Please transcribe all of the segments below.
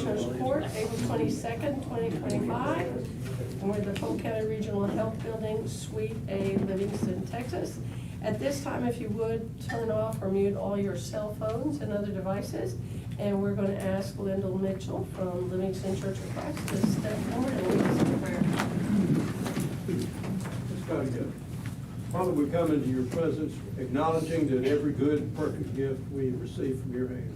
Commissioners Court, April 22nd, 2025. And we're the Polk County Regional Health Building, Suite A, Livingston, Texas. At this time, if you would, turn off or mute all your cell phones and other devices. And we're going to ask Lyndall Mitchell from Livingston Church of Christ to step forward and lead us in prayer. Let's go together. Father, we come into your presence acknowledging that every good and perfect gift we receive from your hand.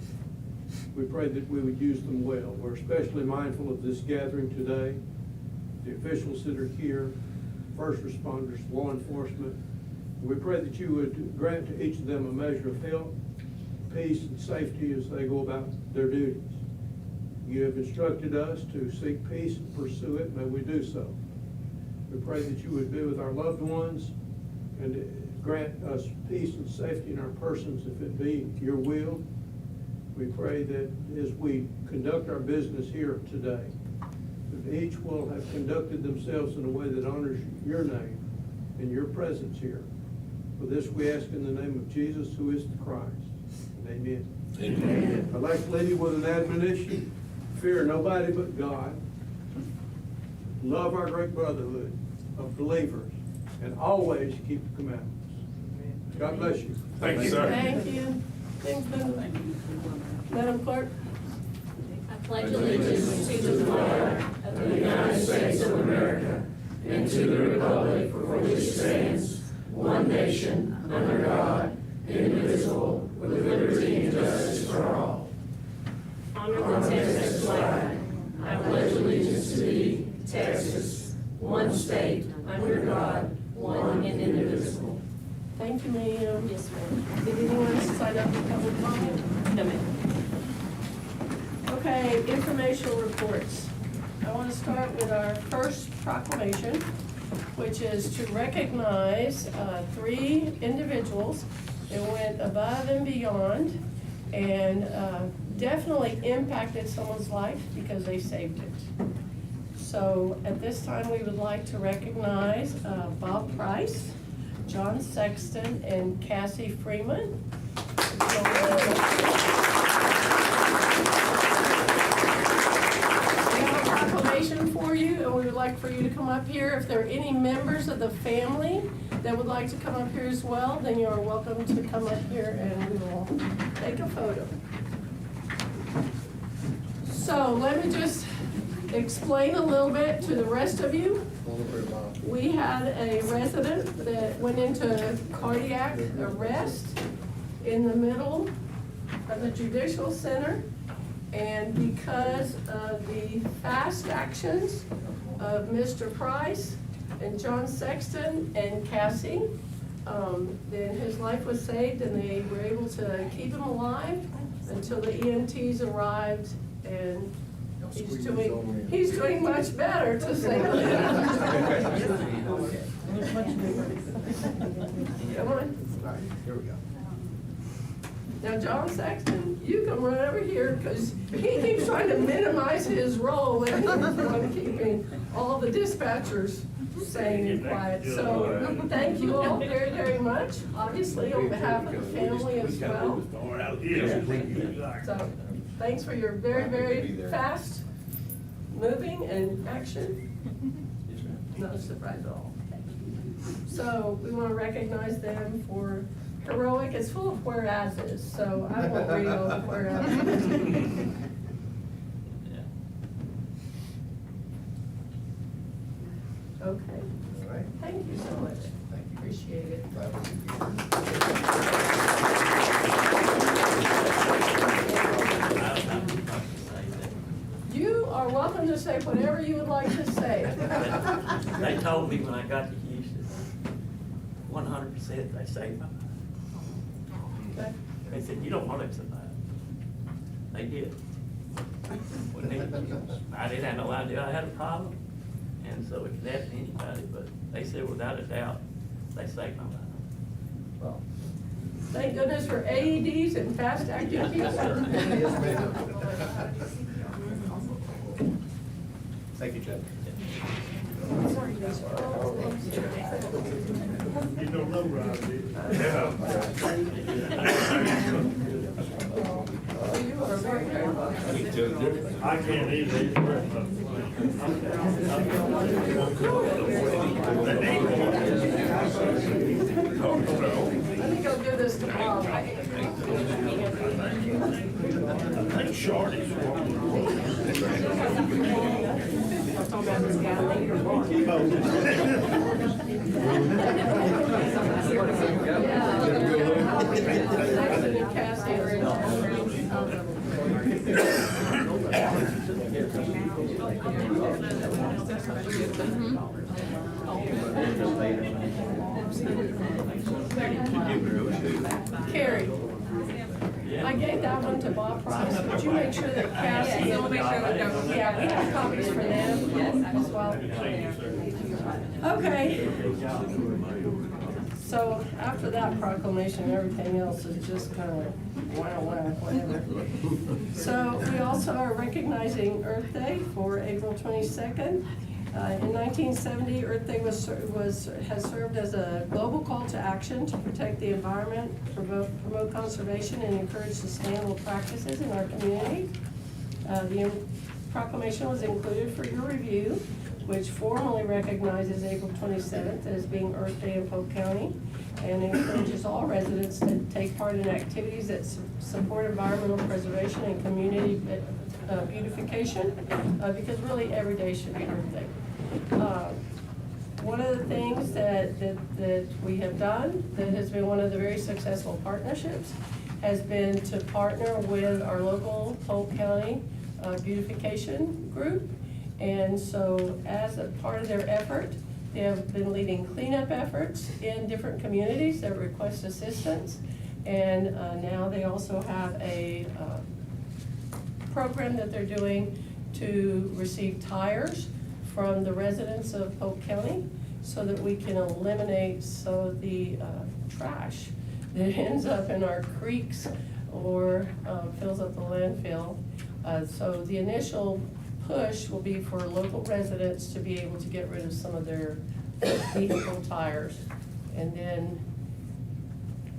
We pray that we would use them well. We're especially mindful of this gathering today, the officials that are here, first responders, law enforcement. We pray that you would grant to each of them a measure of health, peace, and safety as they go about their duties. You have instructed us to seek peace and pursue it. May we do so. We pray that you would be with our loved ones and grant us peace and safety in our persons if it be your will. We pray that as we conduct our business here today, that each will have conducted themselves in a way that honors your name and your presence here. For this we ask in the name of Jesus, who is the Christ. Amen. Amen. I'd like to leave you with an admonition. Fear nobody but God. Love our great brotherhood of believers, and always keep the commandments. God bless you. Thank you, sir. Thank you. Thanks, Lyndall. Madam Clerk. I pledge allegiance to the flag of the United States of America and to the republic for which it stands, one nation, under God, indivisible, with liberty and justice for all. Honor the Texas flag. I pledge allegiance to thee, Texas, one state, under God, one and indivisible. Thank you, ma'am. Yes, ma'am. Did anyone sign up for public comment? No, ma'am. Okay, informational reports. I want to start with our first proclamation, which is to recognize 3 individuals that went above and beyond and definitely impacted someone's life because they saved it. So at this time, we would like to recognize Bob Price, John Sexton, and Cassie Freeman. We have a proclamation for you, and we would like for you to come up here. If there are any members of the family that would like to come up here as well, then you are welcome to come up here and we will take a photo. So let me just explain a little bit to the rest of you. We had a resident that went into cardiac arrest in the middle of the Judicial Center, and because of the fast actions of Mr. Price and John Sexton and Cassie, then his life was saved and they were able to keep him alive until the EMTs arrived, and he's doing much better, to say the least. Come on. Here we go. Now, John Sexton, you come run over here, because he keeps trying to minimize his role when he's on keeping all the dispatchers sane and quiet. So, thank you all very, very much, obviously on behalf of the family as well. So, thanks for your very, very fast moving and action. No surprise at all. So, we want to recognize them for heroic. It's full of whereases, so I won't read all the whereases. Okay. All right. Thank you so much. Thank you. Appreciate it. Glad to be here. You are welcome to say whatever you would like to say. They told me when I got to Houston, 100% they saved my life. Okay. They said, you don't want to survive. They did. When I didn't have no idea I had a problem, and so it could happen to anybody, but they said without a doubt, they saved my life. Well, Thank goodness for AEDs and fast-acting people. thank you, Jeff. You don't know, Rob, do you? You are very, very welcome. I can't eat these breakfast. Let me go do this tomorrow. I think Shorty's Carrie, I gave that one to Bob Price. Would you make sure that Cassie? Yeah, we'll make sure that they're- Yeah, we have copies for them as well. Okay. So after that proclamation, everything else is just kind of wow, whatever. So we also are recognizing Earth Day for April 22nd. In 1970, Earth Day has served as a global call to action to protect the environment, promote conservation, and encourage sustainable practices in our community. The proclamation was included for your review, which formally recognizes April 27th as being Earth Day in Polk County and encourages all residents to take part in activities that support environmental preservation and community beautification, because really every day should be Earth Day. One of the things that we have done that has been one of the very successful partnerships has been to partner with our local Polk County beautification group. And so as a part of their effort, they have been leading cleanup efforts in different communities that request assistance. And now they also have a program that they're doing to receive tires from the residents of Polk County so that we can eliminate some of the trash that ends up in our creeks or fills up the landfill. So the initial push will be for local residents to be able to get rid of some of their vehicle tires. And then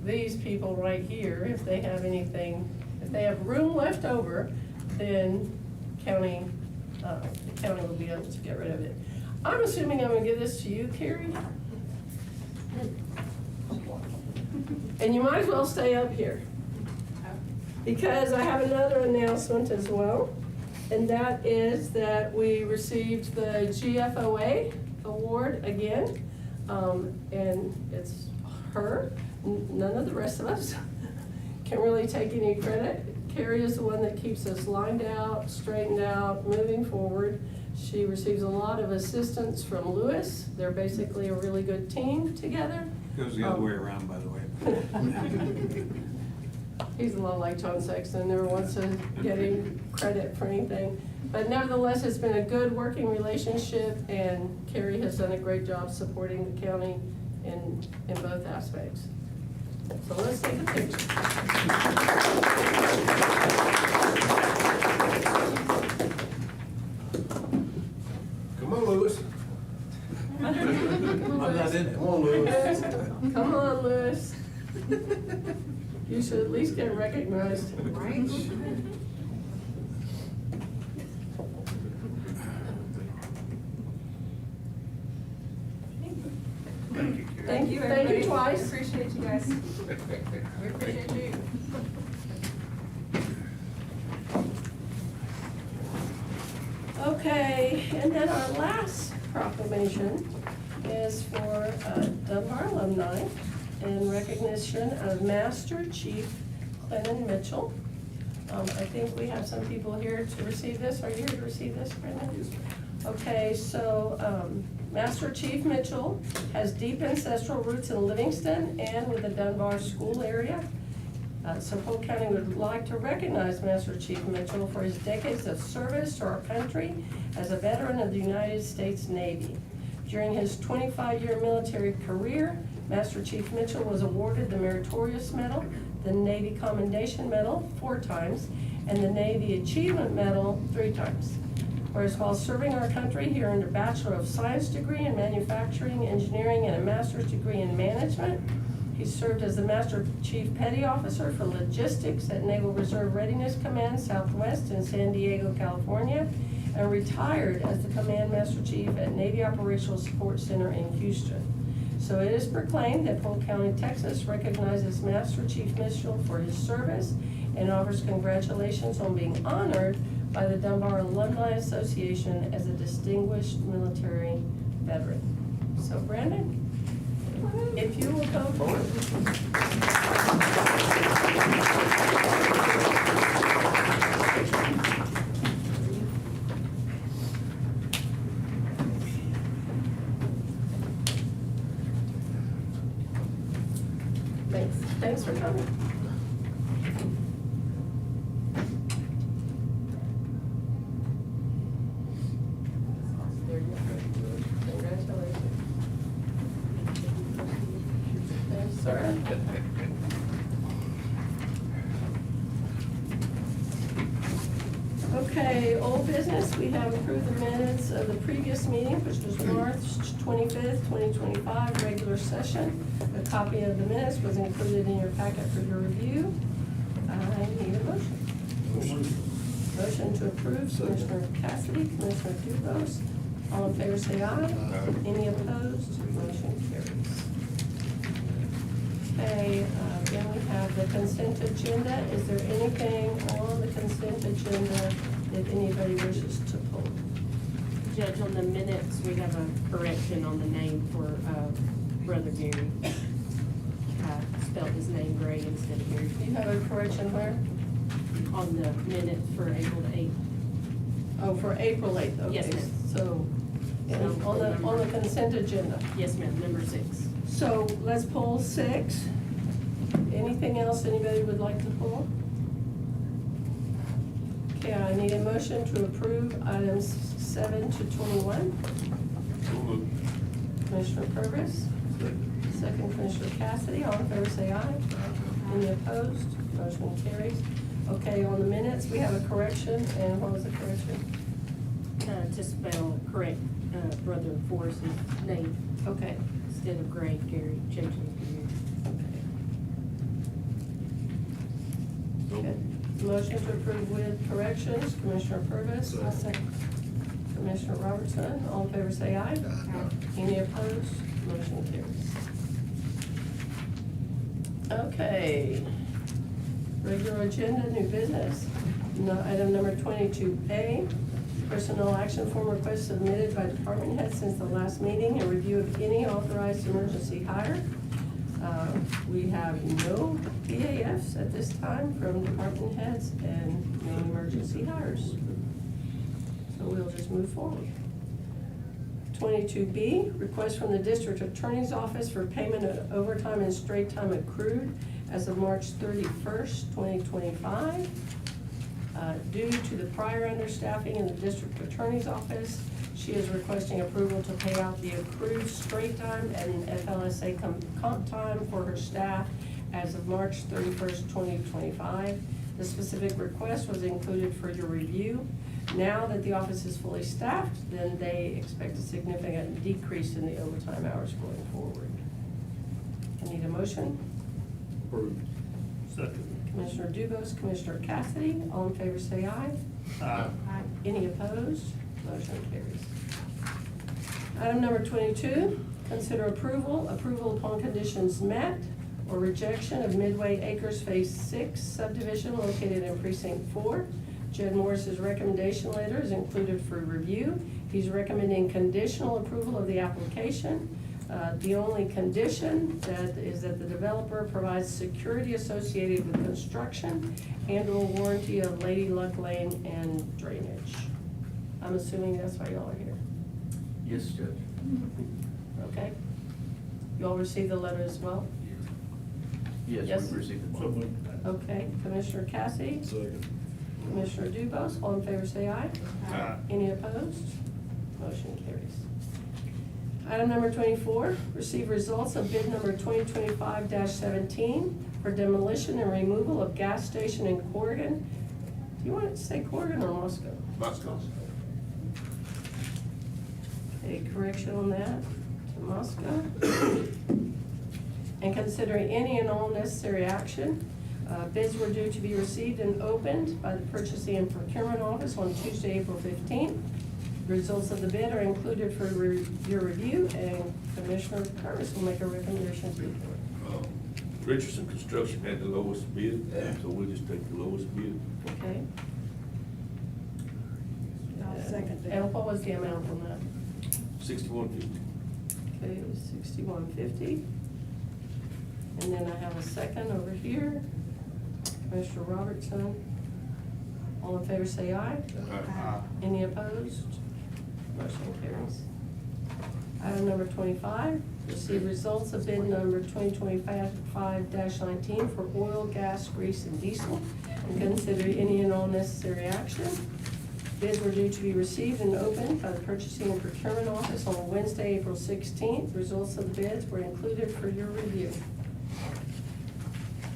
these people right here, if they have anything, if they have room left over, then the county will be able to get rid of it. I'm assuming I'm gonna give this to you, Carrie. And you might as well stay up here, because I have another announcement as well. And that is that we received the GFOA award again. And it's her, none of the rest of us can really take any credit. Carrie is the one that keeps us lined out, straightened out, moving forward. She receives a lot of assistance from Lewis. They're basically a really good team together. Goes the other way around, by the way. He's a little like John Sexton, never wants to get any credit for anything. But nevertheless, it's been a good working relationship, and Carrie has done a great job supporting the county in both aspects. So let's take a picture. Come on, Lewis. I'm not in it. Come on, Lewis. Come on, Lewis. You should at least get recognized. Right? Thank you, everybody. thank you twice. Appreciate you guys. We appreciate you. Okay, and then our last proclamation is for Dunbar alumni in recognition of Master Chief Clennon Mitchell. I think we have some people here to receive this. Are you here to receive this, Brendan? Yes. Okay, so Master Chief Mitchell has deep ancestral roots in Livingston and with the Dunbar school area. So Polk County would like to recognize Master Chief Mitchell for his decades of service to our country as a veteran of the United States Navy. During his 25-year military career, Master Chief Mitchell was awarded the Meritorious Medal, the Navy Commendation Medal 4 times, and the Navy Achievement Medal 3 times. Whereas while serving our country, he earned a Bachelor of Science degree in Manufacturing, Engineering, and a Master's degree in Management. He served as the Master Chief Petty Officer for Logistics at Naval Reserve Readiness Command Southwest in San Diego, California, and retired as the Command Master Chief at Navy Operational Support Center in Houston. So it is proclaimed that Polk County, Texas recognizes Master Chief Mitchell for his service and offers congratulations on being honored by the Dunbar Alumni Association as a distinguished military veteran. So Brandon, if you will come forward. Thanks for coming. There you go. Congratulations. Thanks, sir. Okay, old business, we have approved the minutes of the previous meeting, which was March 25th, 2025, regular session. A copy of the minutes was included in your packet for your review. I need a motion. Motion to approve, Commissioner Cassidy, Commissioner Duclos. All in favor, say aye. Any opposed? Motion carries. Okay, then we have the consent agenda. Is there anything on the consent agenda that anybody wishes to pull? Judge, on the minutes, we have a correction on the name for Brother Gary. Spelled his name Gray instead of Gary. Do you have a correction where? On the minutes for April 8th. Oh, for April 8th, okay. Yes, ma'am. So, on the consent agenda. Yes, ma'am, number 6. So let's pull 6. Anything else anybody would like to pull? Okay, I need a motion to approve items 7 to 21. Commissioner Purvis? Second, Commissioner Cassidy. All in favor, say aye. Any opposed? Motion carries. Okay, on the minutes, we have a correction, and what was the correction? To spell correct Brother Forrest's name Okay. instead of Gray, Gary, changing it to Gary. Okay. Motion to approve with corrections, Commissioner Purvis. Second. Commissioner Robertson, all in favor say aye. Any opposed? Motion carries. Okay. Regular agenda, new business. Item number 22A, personnel action form request submitted by department heads since the last meeting, a review of any authorized emergency hire. We have no EAFs at this time from department heads and no emergency hires. So we'll just move forward. 22B, request from the district attorney's office for payment of overtime and straight time accrued as of March 31st, 2025. Due to the prior understaffing in the district attorney's office, she is requesting approval to pay out the accrued straight time and FLSA comp time for her staff as of March 31st, 2025. The specific request was included for your review. Now that the office is fully staffed, then they expect a significant decrease in the overtime hours going forward. I need a motion. Approved. Second. Commissioner Dubus, Commissioner Cassidy, all in favor say aye. Aye. Any opposed? Motion carries. Item number 22, consider approval upon conditions met, or rejection of Midway Acres Phase 6 subdivision located in Precinct 4. Jed Morris's recommendation letter is included for review. He's recommending conditional approval of the application. The only condition that is that the developer provides security associated with construction and/or warranty of Lady Luck Lane and drainage. I'm assuming that's why y'all are here. Yes, Judge. Okay? You all received the letter as well? Yes. Yes, we've received So it. moved. Okay, Commissioner Cassidy, Second. Commissioner Dubus, all in favor say aye. Aye. Any opposed? Motion carries. Item number 24, receive results of bid number 2025-17 for demolition and removal of gas station in Corrigan. Do you want it to say Corrigan or Moscow? Moscow. A correction on that to Moscow. and considering any and all necessary action. Bids were due to be received and opened by the Purchasing and Procurement Office on Tuesday, April 15th. Results of the bid are included for your review, and Commissioner Curtis will make a recommendation to the board. Richardson Construction had the lowest bid, so we'll just take the lowest bid. Okay? I'll second that. And what was the amount on that? 6150. Okay, it was $61.50. And then I have a second over here. Commissioner Robertson. All in favor say aye. Any opposed? Motion carries. Item number 25, receive results of bid number 2025-19 for oil, gas, grease, and diesel, and consider any and all necessary action. Bids were due to be received and opened by the Purchasing and Procurement Office on Wednesday, April 16th. Results of the bids were included for your review.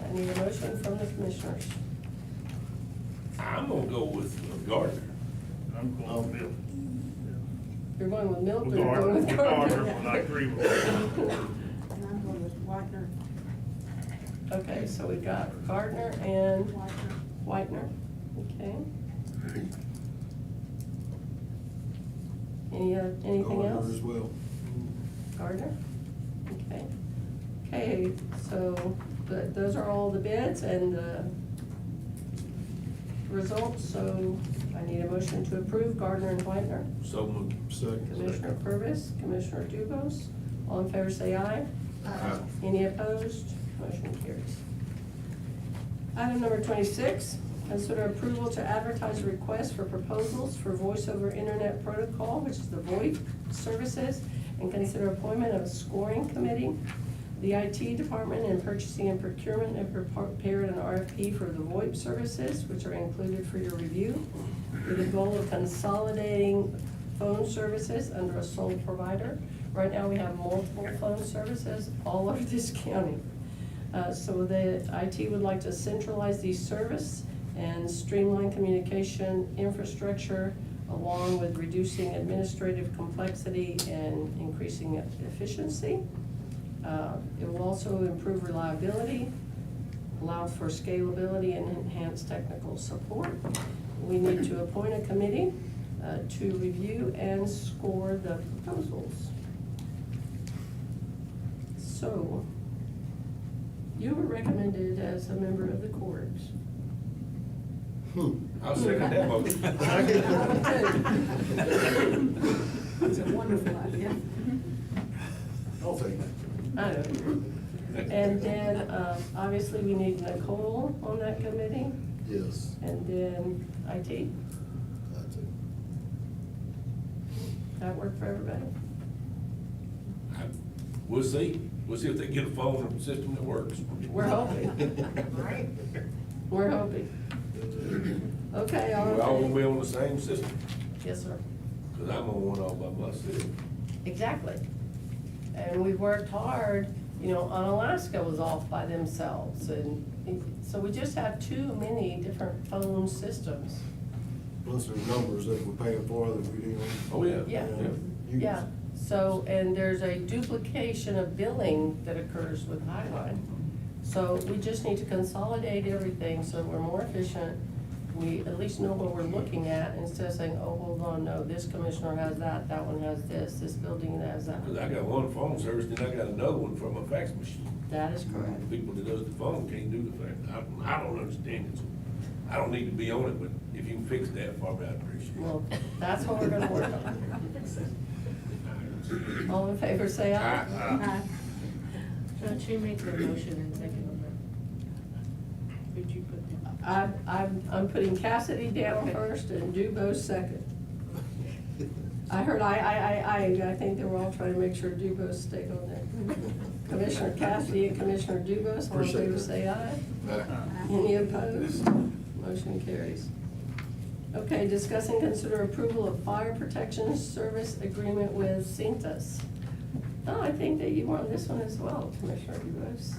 I need a motion from the commissioners. I'm gonna go with Gardner. I'm going with Bill. You're going with Milk or With you're going with Gardner, Gardner? but I agree with Bill. And I'm going with Whitener. Okay, so we got Gardner and Whitener. Whitener, okay. Anything Gardner else? as well. Gardner? Okay. Okay, so those are all the bids and the results, so I need a motion to approve Gardner and Whitener. So moved. Second. Commissioner Purvis, Commissioner Dubus, all in favor say aye. Aye. Any opposed? Motion carries. Item number 26, consider approval to advertise a request for proposals for voice over internet protocol, which is the VoIP services, and consider appointment of a scoring committee. The IT department and purchasing and procurement have prepared an RFP for the VoIP services, which are included for your review, with the goal of consolidating phone services under a sole provider. Right now, we have multiple phone services all over this county. So the IT would like to centralize these services and streamline communication infrastructure, along with reducing administrative complexity and increasing efficiency. It will also improve reliability, allow for scalability, and enhance technical support. We need to appoint a committee to review and score the proposals. So, you were recommended as a member of the court. I'll second that motion. It's a wonderful idea. I'll take that. I know. And then, obviously, we need Nicole on that committee, Yes, and then IT. that's it. That work for everybody? We'll see. We'll see if they get a phone system that works. We're hoping. Right. We're hoping. Okay, all in We're all gonna favor? be on the same system, Yes, sir. cause I'm on one all by myself. Exactly. And we've worked hard, you know, Alaska was off by themselves, and so we just have too many different phone systems. Plus there's numbers that we're paying for that we didn't. Oh, yeah. Yeah. use. Yeah, so, and there's a duplication of billing that occurs with Highline. So we just need to consolidate everything so we're more efficient. We at least know what we're looking at, instead of saying, oh, hold on, no, this commissioner has that, that one has this building has that. Cause I got one phone service, then I got another one from a fax machine. That is correct. The people that does the phone can't do the fax. I don't understand it, so I don't need to be on it, but if you can fix that for me, I'd appreciate it. Well, that's what we're gonna work on. All in favor, say aye. Aye. Don't you make the motion and second on that? Who'd you put down? I'm putting Cassidy down first and Dubose second. I heard, I think they were all trying to make sure Dubose stayed on there. Commissioner Cassidy and Commissioner Dubose, all in Appreciate favor, it. say aye. Aye. Any opposed? Motion carries. Okay, discuss and consider approval of fire protection service agreement with Cintas. Oh, I think that you were on this one as well, Commissioner Dubose.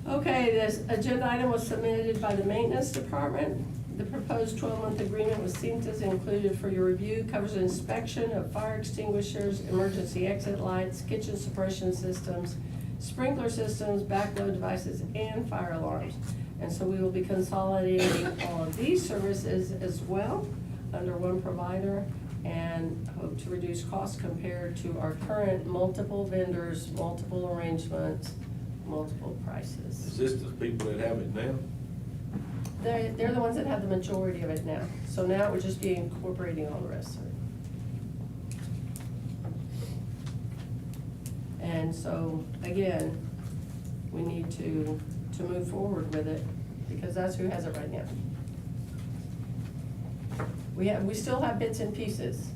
Okay, this agenda item was submitted by the maintenance department. The proposed 12-month agreement with Cintas included for your review covers inspection of fire extinguishers, emergency exit lights, kitchen suppression systems, sprinkler systems, backflow devices, and fire alarms. And so we will be consolidating all of these services as well under one provider and hope to reduce costs compared to our current multiple vendors, multiple arrangements, multiple Is prices. this the people that have it now? They're the ones that have the majority of it now. So now we're just be incorporating all the rest of it. And so, again, we need to move forward with it, because that's who has it right now. We still have bits and pieces.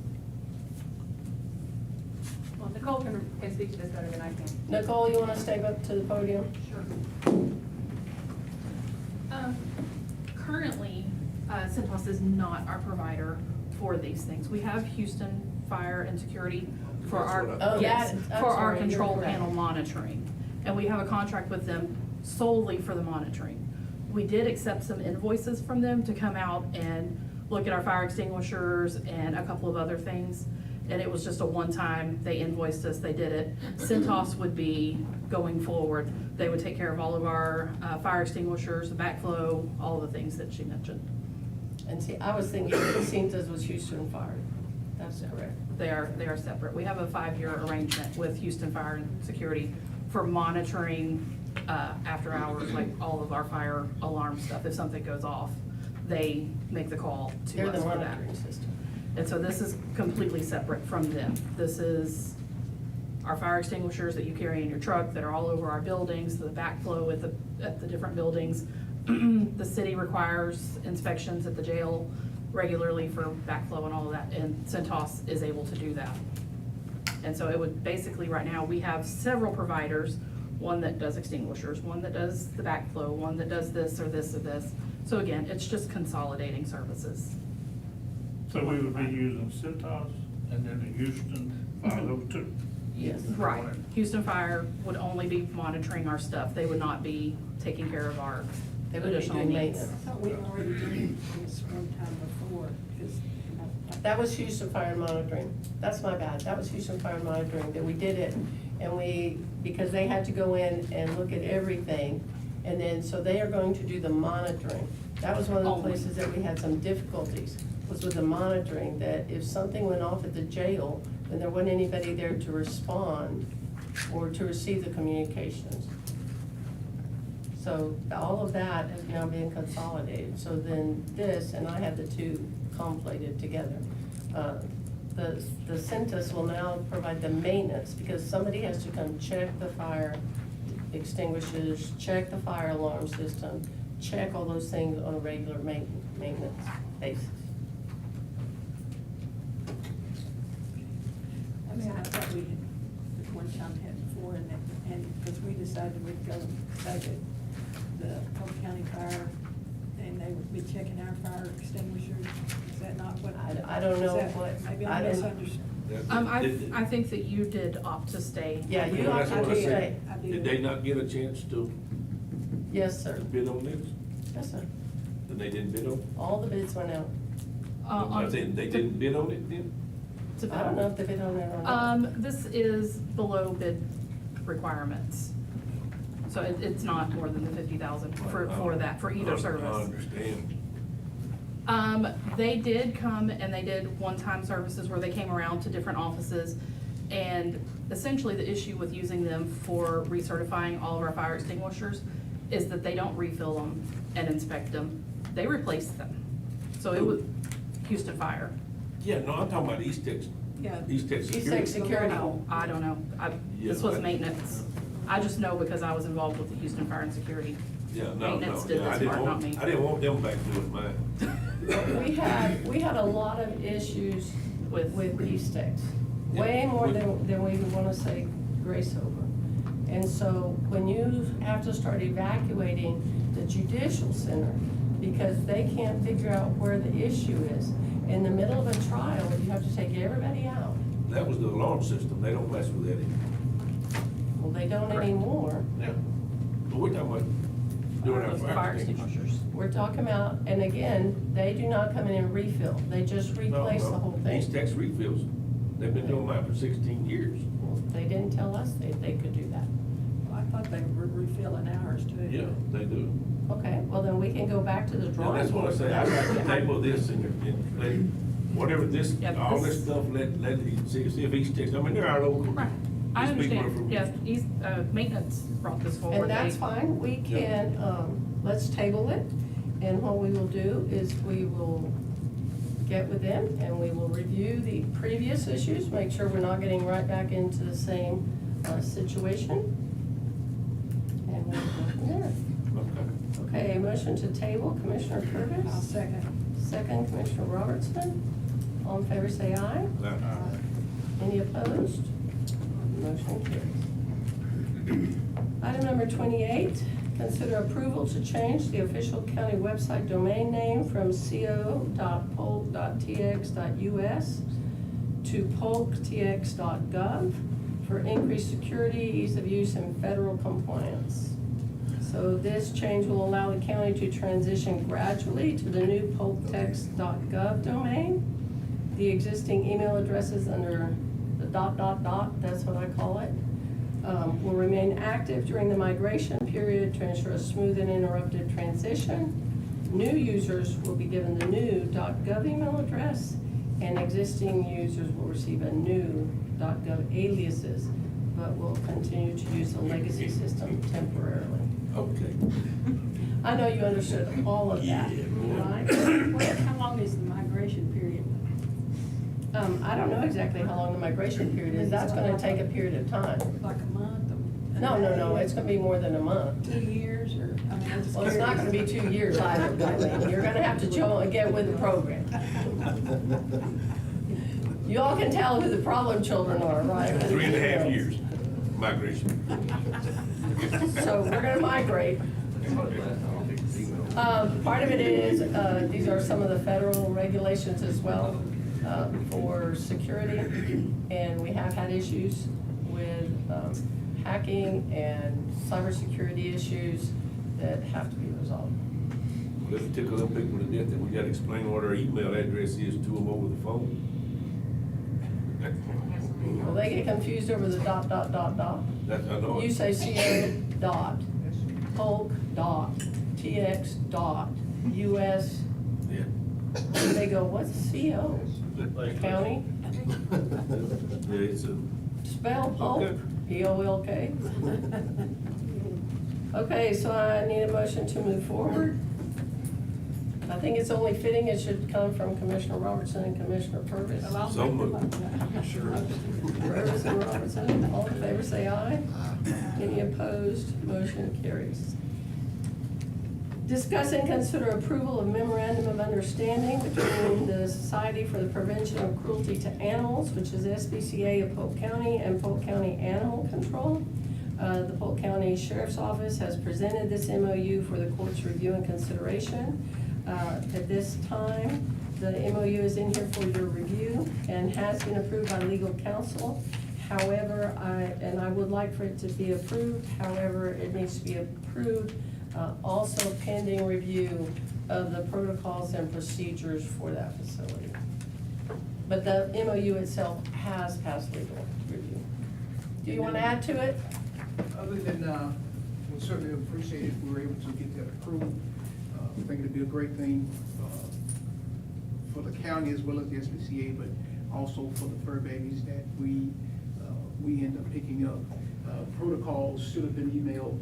Well, Nicole can speak to this better than I can. Nicole, you wanna step up to the podium? Sure. Currently, Centos is not our provider for these things. We have Houston Fire and Security for That's our, what I- Oh, yes, that- I'm for our sorry, you're control correct. panel monitoring. And we have a contract with them solely for the monitoring. We did accept some invoices from them to come out and look at our fire extinguishers and a couple of other things. And it was just a one-time, they invoiced us, they did it. Centos would be going forward. They would take care of all of our fire extinguishers, the backflow, all the things that she mentioned. And see, I was thinking that Cintas was Houston Fire. That's correct. They are separate. We have a 5-year arrangement with Houston Fire and Security for monitoring after hours, like all of our fire alarm stuff. If something goes off, they make the call to They're us the for that. monitoring system. And so this is completely separate from them. This is our fire extinguishers that you carry in your truck that are all over our buildings, the backflow at the different buildings. The city requires inspections at the jail regularly for backflow and all of that, and Centos is able to do that. And so it would, basically, right now, we have several providers, one that does extinguishers, one that does the backflow, one that does this or this or this. So again, it's just consolidating services. So we would be using Centos and then the Houston, those two. Yes. Right. Houston Fire would only be monitoring our stuff. They would not be taking care of our They would be additional doing needs. maintenance. I thought we already did this one time before, because. That was Houston Fire Monitoring. That's my bad. That was Houston Fire Monitoring, that we did it. And because they had to go in and look at everything. And then, so they are going to do the monitoring. That was one of the Only. places that we had some difficulties, was with the monitoring, that if something went off at the jail, then there wasn't anybody there to respond or to receive the communications. So all of that is now being consolidated. So then this, and I have the two conflated together. The Centus will now provide the maintenance, because somebody has to come check the fire extinguishers, check the fire alarm system, check all those things on a regular maintenance basis. I mean, I thought we had, one time had before, and because we decided we'd go say that the Polk County Fire, and they would be checking our fire extinguishers. Is that not what? I don't know is that- what- Maybe I I don't- misunderstood. I think that you did opt to stay. Yeah, you Well, have that's what I to said. stay. I Did they not get a chance to Yes, sir. bid on this? Yes, sir. Then they didn't bid on it? All the bids went out. I said, they didn't bid on it then? I don't know if they bid on it or not. This is below bid requirements. So it's not more than the 50,000 for that, for either I service. understand. They did come and they did one-time services where they came around to different offices. And essentially the issue with using them for recertifying all of our fire extinguishers is that they don't refill them and inspect them. They replace them. So it was Houston Fire. Yeah, no, I'm talking about East Texas. Yeah. East Texas East Security. Texas Security. I don't know. This Yeah, was I- maintenance. I just know because I was involved with the Houston Fire and Security. Yeah, no, Maintenance no, did yeah, I this didn't part, not want, me. I didn't want them back doing mine. We had a lot of issues with East Tex, way Yeah. more than we would wanna say grace over. And so when you have to start evacuating the judicial center, because they can't figure out where the issue is, in the middle of a trial, you have to take everybody out. That was the alarm system, they don't mess with that anymore. Well, they don't Correct. anymore. Yeah. But we're talking about doing our Those fire extinguishers. extinguishers. We're talking about, and again, they do not come in and refill, they just No, replace no. the whole thing. East Texas refills, they've been doing mine for 16 years. Well, they didn't tell us they could do that. thought they were refilling ours too. Yeah, they do. Okay, well then we can go back to the Yeah, drawing that's what I board. say, I'd like to table this and let, whatever this, Yeah, all this- this stuff, let, see if he's takes, I mean, they're our local. Right, I These people are understand, from- yes, he's, maintenance brought this forward. And that's They- fine, we can, let's table it, and what we will do is we will get with them and we will review the previous issues, make sure we're not getting right back into the same, situation. And we'll go from there. Okay. Okay, a motion to table, Commissioner I'll Purvis, second. second, Commissioner Robertson. All in favor, say aye. Any opposed? Motion carries. Item number 28, consider approval to change the official county website domain name from co.polk.tx.us to polktx.gov for increased security, ease of use, and federal compliance. So this change will allow the county to transition gradually to the new polktx.gov domain. The existing email addresses under the ... that's what I call it, will remain active during the migration period to ensure a smooth and uninterrupted transition. New users will be given the new .gov email address, and existing users will receive a new .gov aliases, but will continue to use the legacy system temporarily. Okay. I know you understood all of that, right? How long is the migration period? I don't know exactly how long the migration period is. That's gonna take a period of time. Like a month? No, it's gonna be more than a month. 2 years or, I mean, I'm just Well, it's not gonna be 2 years either, Darlene. You're gonna have to get with the program. You all can tell who the problem children are, right? 3.5 years migration. So we're gonna migrate. Part of it is, these are some of the federal regulations as well, for security. And we have had issues with, hacking and cybersecurity issues that have to be resolved. Let's tickle them people to death, that we gotta explain what our email address is to them over the phone. Well, they get confused over the ... That's, I know. You say co.polk.tx.us. Yeah. They go, what's CO? County? Yeah, it's a. Spell polk, Okay. P-O-L-K. Okay, so I need a motion to move forward. I think it's only fitting it should come from Commissioner Robertson and Commissioner Purvis. Well, I'll So make the moved. motion. Sure. Purvis and Robertson, all in favor say aye. Any opposed, motion carries. Discuss and consider approval of memorandum of understanding between the Society for the Prevention of Cruelty to Animals, which is SPCA of Polk County, and Polk County Animal Control. The Polk County Sheriff's Office has presented this MOU for the court's review and consideration. At this time, the MOU is in here for your review and has been approved by legal counsel. However, I would like for it to be approved, however, it needs to be approved also pending review of the protocols and procedures for that facility. But the MOU itself has passed legal review. Do you want to add to it? Other than, we certainly appreciate if we were able to get that approved. I think it'd be a great thing for the county as well as the SPCA, but also for the fur babies that we end up picking up. Protocols should have been emailed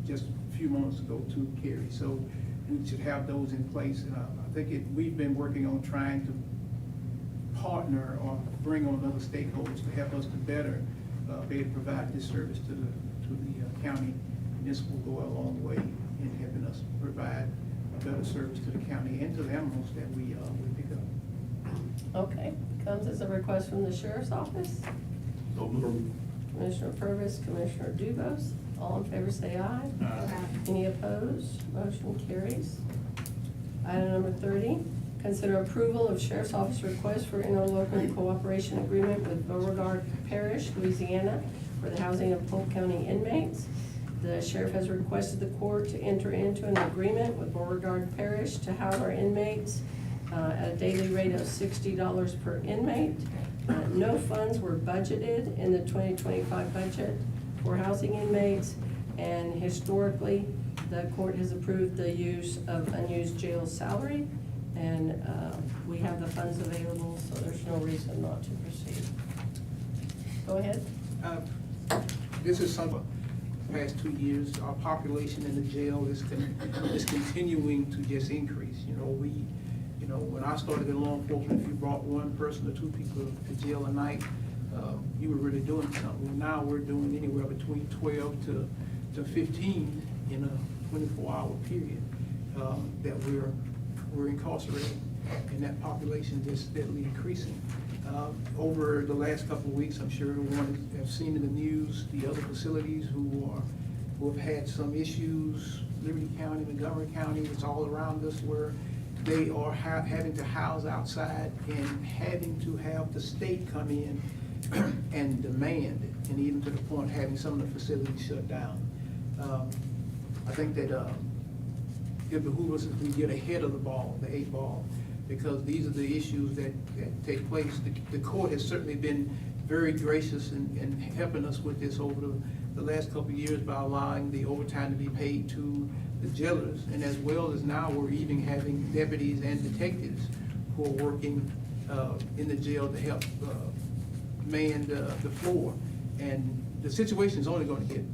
just a few months ago to Kerry, so we should have those in place. And I think we've been working on trying to partner or bring on other stakeholders to help us to better be able to provide this service to the county. And this will go a long way in helping us provide a better service to the county and to the animals that we pick up. Okay, comes as a request from the Sheriff's Office. So moved. Commissioner Purvis, Commissioner Dubus, all in favor say aye. Any opposed? Motion carries. Item number 30, consider approval of Sheriff's Office request for interlocal cooperation agreement with Beauregard Parish, Louisiana, for the housing of Polk County inmates. The sheriff has requested the court to enter into an agreement with Beauregard Parish to house our inmates at a daily rate of $60 per inmate. No funds were budgeted in the 2025 budget for housing inmates. And historically, the court has approved the use of unused jail salary, and we have the funds available, so there's no reason not to proceed. Go ahead. This is some, past 2 years, our population in the jail is continuing to just increase. When I started in law enforcement, if you brought one person or two people to jail a night, you were really doing something. Now we're doing anywhere between 12 to 15 in a 24-hour period that we're incarcerating, and that population is steadily increasing. Over the last couple of weeks, I'm sure everyone has seen in the news the other facilities who have had some issues, Liberty County, Montgomery County, it's all around us, where they are having to house outside and having to have the state come in and demand it, and even to the point of having some of the facilities shut down. I think that it behooves us if we get ahead of the ball, the 8 ball, because these are the issues that take place. The court has certainly been very gracious in helping us with this over the last couple of years by allowing the overtime to be paid to the jailers, and as well as now we're even having deputies and detectives who are working in the jail to help man the floor. And the situation is only going to get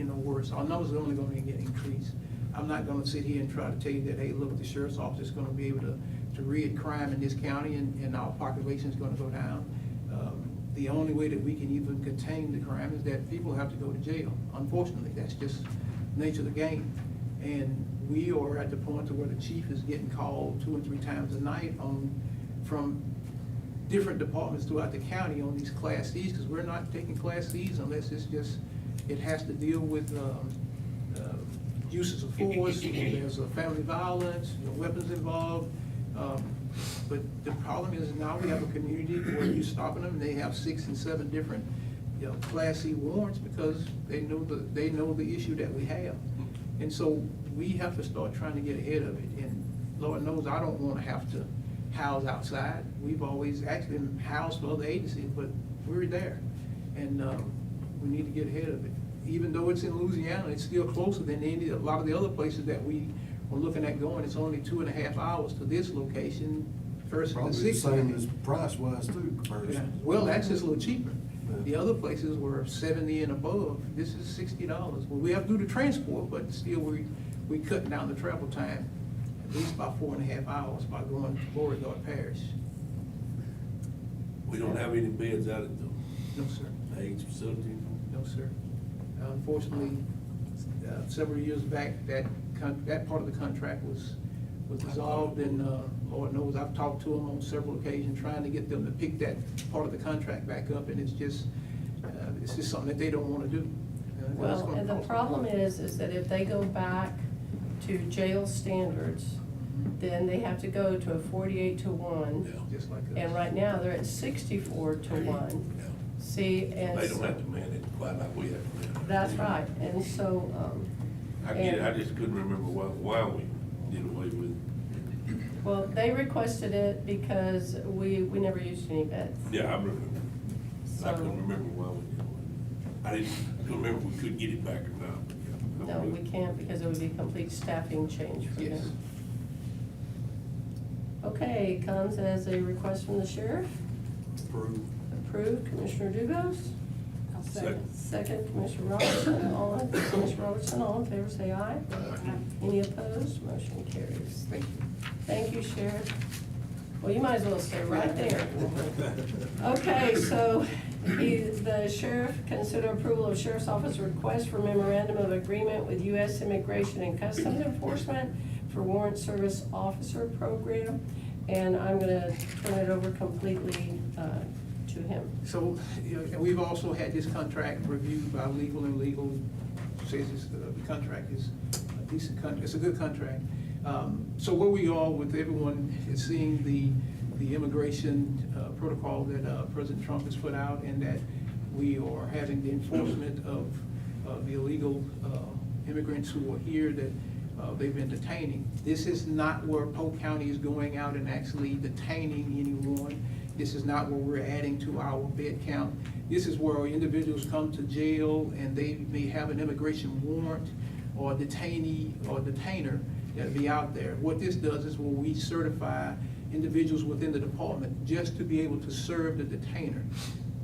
worse. Our numbers are only going to get increased. I'm not going to sit here and try to tell you that, hey, look, the sheriff's office is going to be able to rid crime in this county and our population is going to go down. The only way that we can even contain the crime is that people have to go to jail. Unfortunately, that's just the nature of the game. And we are at the point to where the chief is getting called 2 and 3 times a night from different departments throughout the county on these Class Cs, because we're not taking Class Cs unless it has to deal with uses of force, there's family violence, weapons involved. But the problem is now we have a community where you're stopping them and they have 6 and 7 different Class C warrants because they know the issue that we have. And so we have to start trying to get ahead of it. And Lord knows I don't want to have to house outside. We've always actually housed for other agencies, but we're there. And we need to get ahead of it. Even though it's in Louisiana, it's still closer than a lot of the other places that we are looking at going. It's only 2.5 hours to this location versus Probably the the 6. same as price-wise too, Yeah. comparison. Well, that's just a little cheaper. Yeah. The other places were 70 and above. This is $60. Well, we have to do the transport, but still we cutting down the travel time at least by 4.5 hours by going to Beauregard Parish. We don't have any beds out at No, sir. the age facility. No, sir. Unfortunately, several years back, that part of the contract was dissolved, and Lord knows I've talked to them on several occasions trying to get them to pick that part of the contract back up, and it's just something that they don't want to do. It's Well, gonna and the cost problem them. is that if they go back to jail standards, then they have to go to a 48 to 1. Yeah. Just like us. And right now, they're at 64 to 1. Yeah. See, and. They don't have to man it quite like we have to man it. That's right, and so, I get it, I just couldn't remember why we did away with it. well, they requested it because we never used any beds. Yeah, I remember. I So- couldn't remember why we did away with it. I couldn't remember if we could get it back or not. But yeah, No, we can't because it would be a complete staffing change for Yes. them. Okay, comes as a request from the sheriff. Approved. Approved, Commissioner Dugos. I'll Second. Second, Commissioner Robertson. Commissioner Robertson, all in favor, say aye. Any opposed? Motion carries. Thank you. Thank you, Sheriff. Well, you might as well stay right there. Okay, so the sheriff consider approval of Sheriff's Office request for memorandum of agreement with U.S. Immigration and Customs Enforcement for Warrant Service Officer Program. And I'm gonna turn it over completely to him. So, and we've also had this contract reviewed by legal, and legal says the contract is a decent it's a good contract. So where we are with everyone is seeing the immigration protocol that President Trump has put out, and that we are having the enforcement of the illegal immigrants who are here that they've been detaining. This is not where Polk County is going out and actually detaining anyone. This This is not where we're adding to our bed count. This is where individuals come to jail and they may have an immigration warrant or detainee or detainer that'll be out there. What this does is where we certify individuals within the department just to be able to serve the detainer.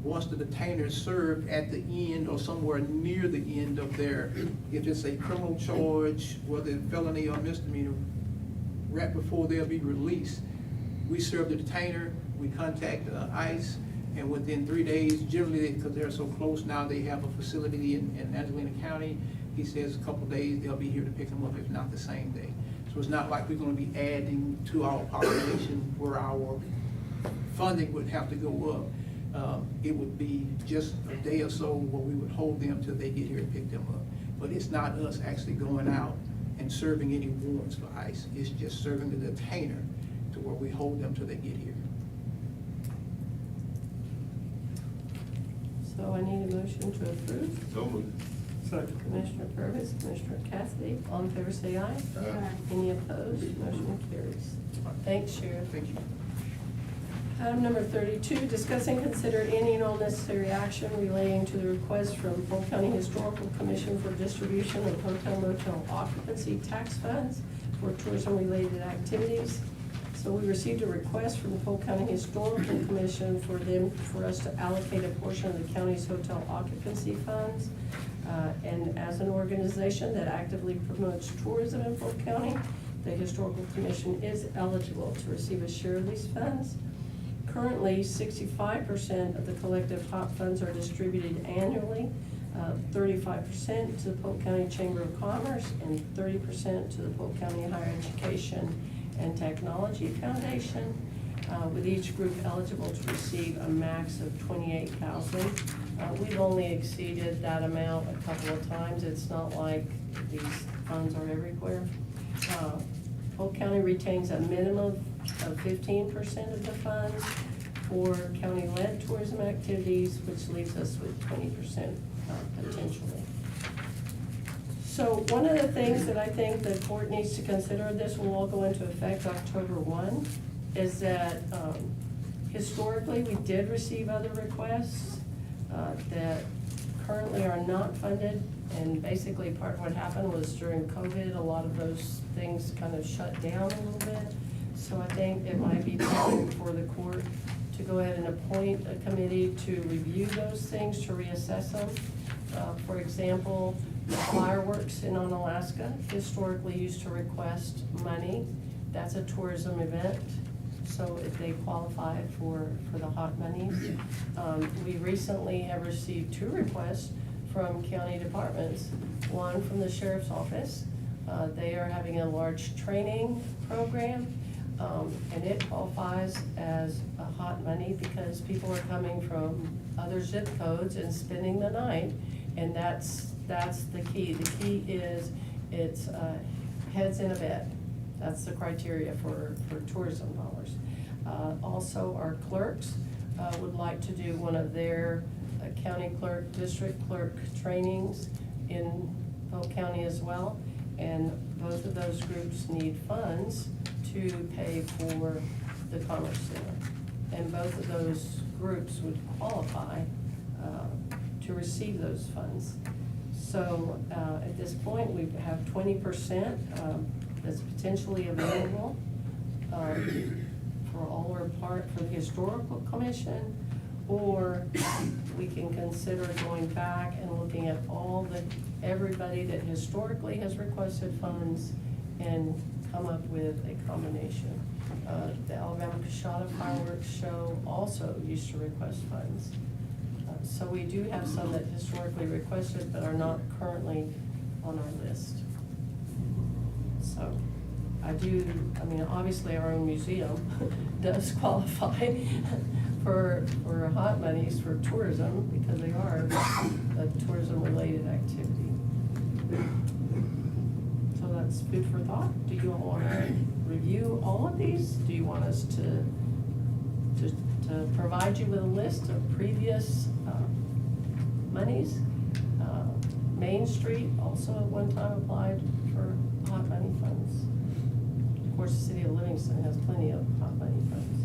Once the detainer is served at the end or somewhere near the end of their, if it's a criminal charge, whether felony or misdemeanor, right before they'll be released, we serve the detainer, we contact ICE, and within 3 days, generally, because they're so close now, they have a facility in Angelina County. He says a couple days, they'll be here to pick them up, if not the same day. So it's not like we're gonna be adding to our population where our funding would have to go up. It would be just a day or so where we would hold them till they get here and pick them up. But it's not us actually going out and serving any warrants for ICE. It's just serving the detainer to where we hold them till they get here. So I need a motion to approve. So moved. Second. Commissioner Purvis, Commissioner Cassidy, all in favor say aye. Aye. Any opposed? Motion carries. Thanks, Sheriff. Thank you. Item number 32, discuss and consider any and all necessary action relating to the request from Polk County Historical Commission for distribution of hotel motel occupancy tax funds for tourism-related activities. So we received a request from the Polk County Historical Commission for us to allocate a portion of the county's hotel occupancy funds. And as an organization that actively promotes tourism in Polk County, the Historical Commission is eligible to receive a share of these funds. Currently, 65% of the collective HOP funds are distributed annually, 35% to the Polk County Chamber of Commerce, and 30% to the Polk County Higher Education and Technology Foundation, with each group eligible to receive a max of $28,000. We've only exceeded that amount a couple of times. It's not like these funds are everywhere. Polk County retains a minimum of 15% of the funds for county-led tourism activities, which leaves us with 20% potentially. So one of the things that I think the court needs to consider, this will all go into effect October 1, is that historically we did receive other requests that currently are not funded. And basically part of what happened was during COVID, a lot of those things kind of shut down a little bit. So I think it might be time for the court to go ahead and appoint a committee to review those things, to reassess them. For example, the fireworks in Onalaska historically used to request money. That's a tourism event, so if they qualify for the hot monies. We recently have received 2 requests from county departments. One from the sheriff's office. They are having a large training program, and it qualifies as a hot money because people are coming from other zip codes and spending the night, and that's the key. The key is it's heads in a bed. That's the criteria for tourism dollars. Also, our clerks would like to do one of their county clerk, district clerk trainings in Polk County as well. And both of those groups need funds to pay for the Commerce Center. And both of those groups would qualify to receive those funds. So at this point, we have 20% that's potentially available for all or part for the Historical Commission, or we can consider going back and looking at everybody that historically has requested funds and come up with a combination. The Alabama Coshada Fireworks Show also used to request funds. So we do have some that historically requested but are not currently on our list. So obviously our own museum does qualify for hot monies for tourism because they are a tourism-related activity. So that's food for thought. Do you all want to review all of these? Do you want us to provide you with a list of previous monies? Main Street also at one time applied for hot money funds. Of course, the city of Livingston has plenty of hot money funds.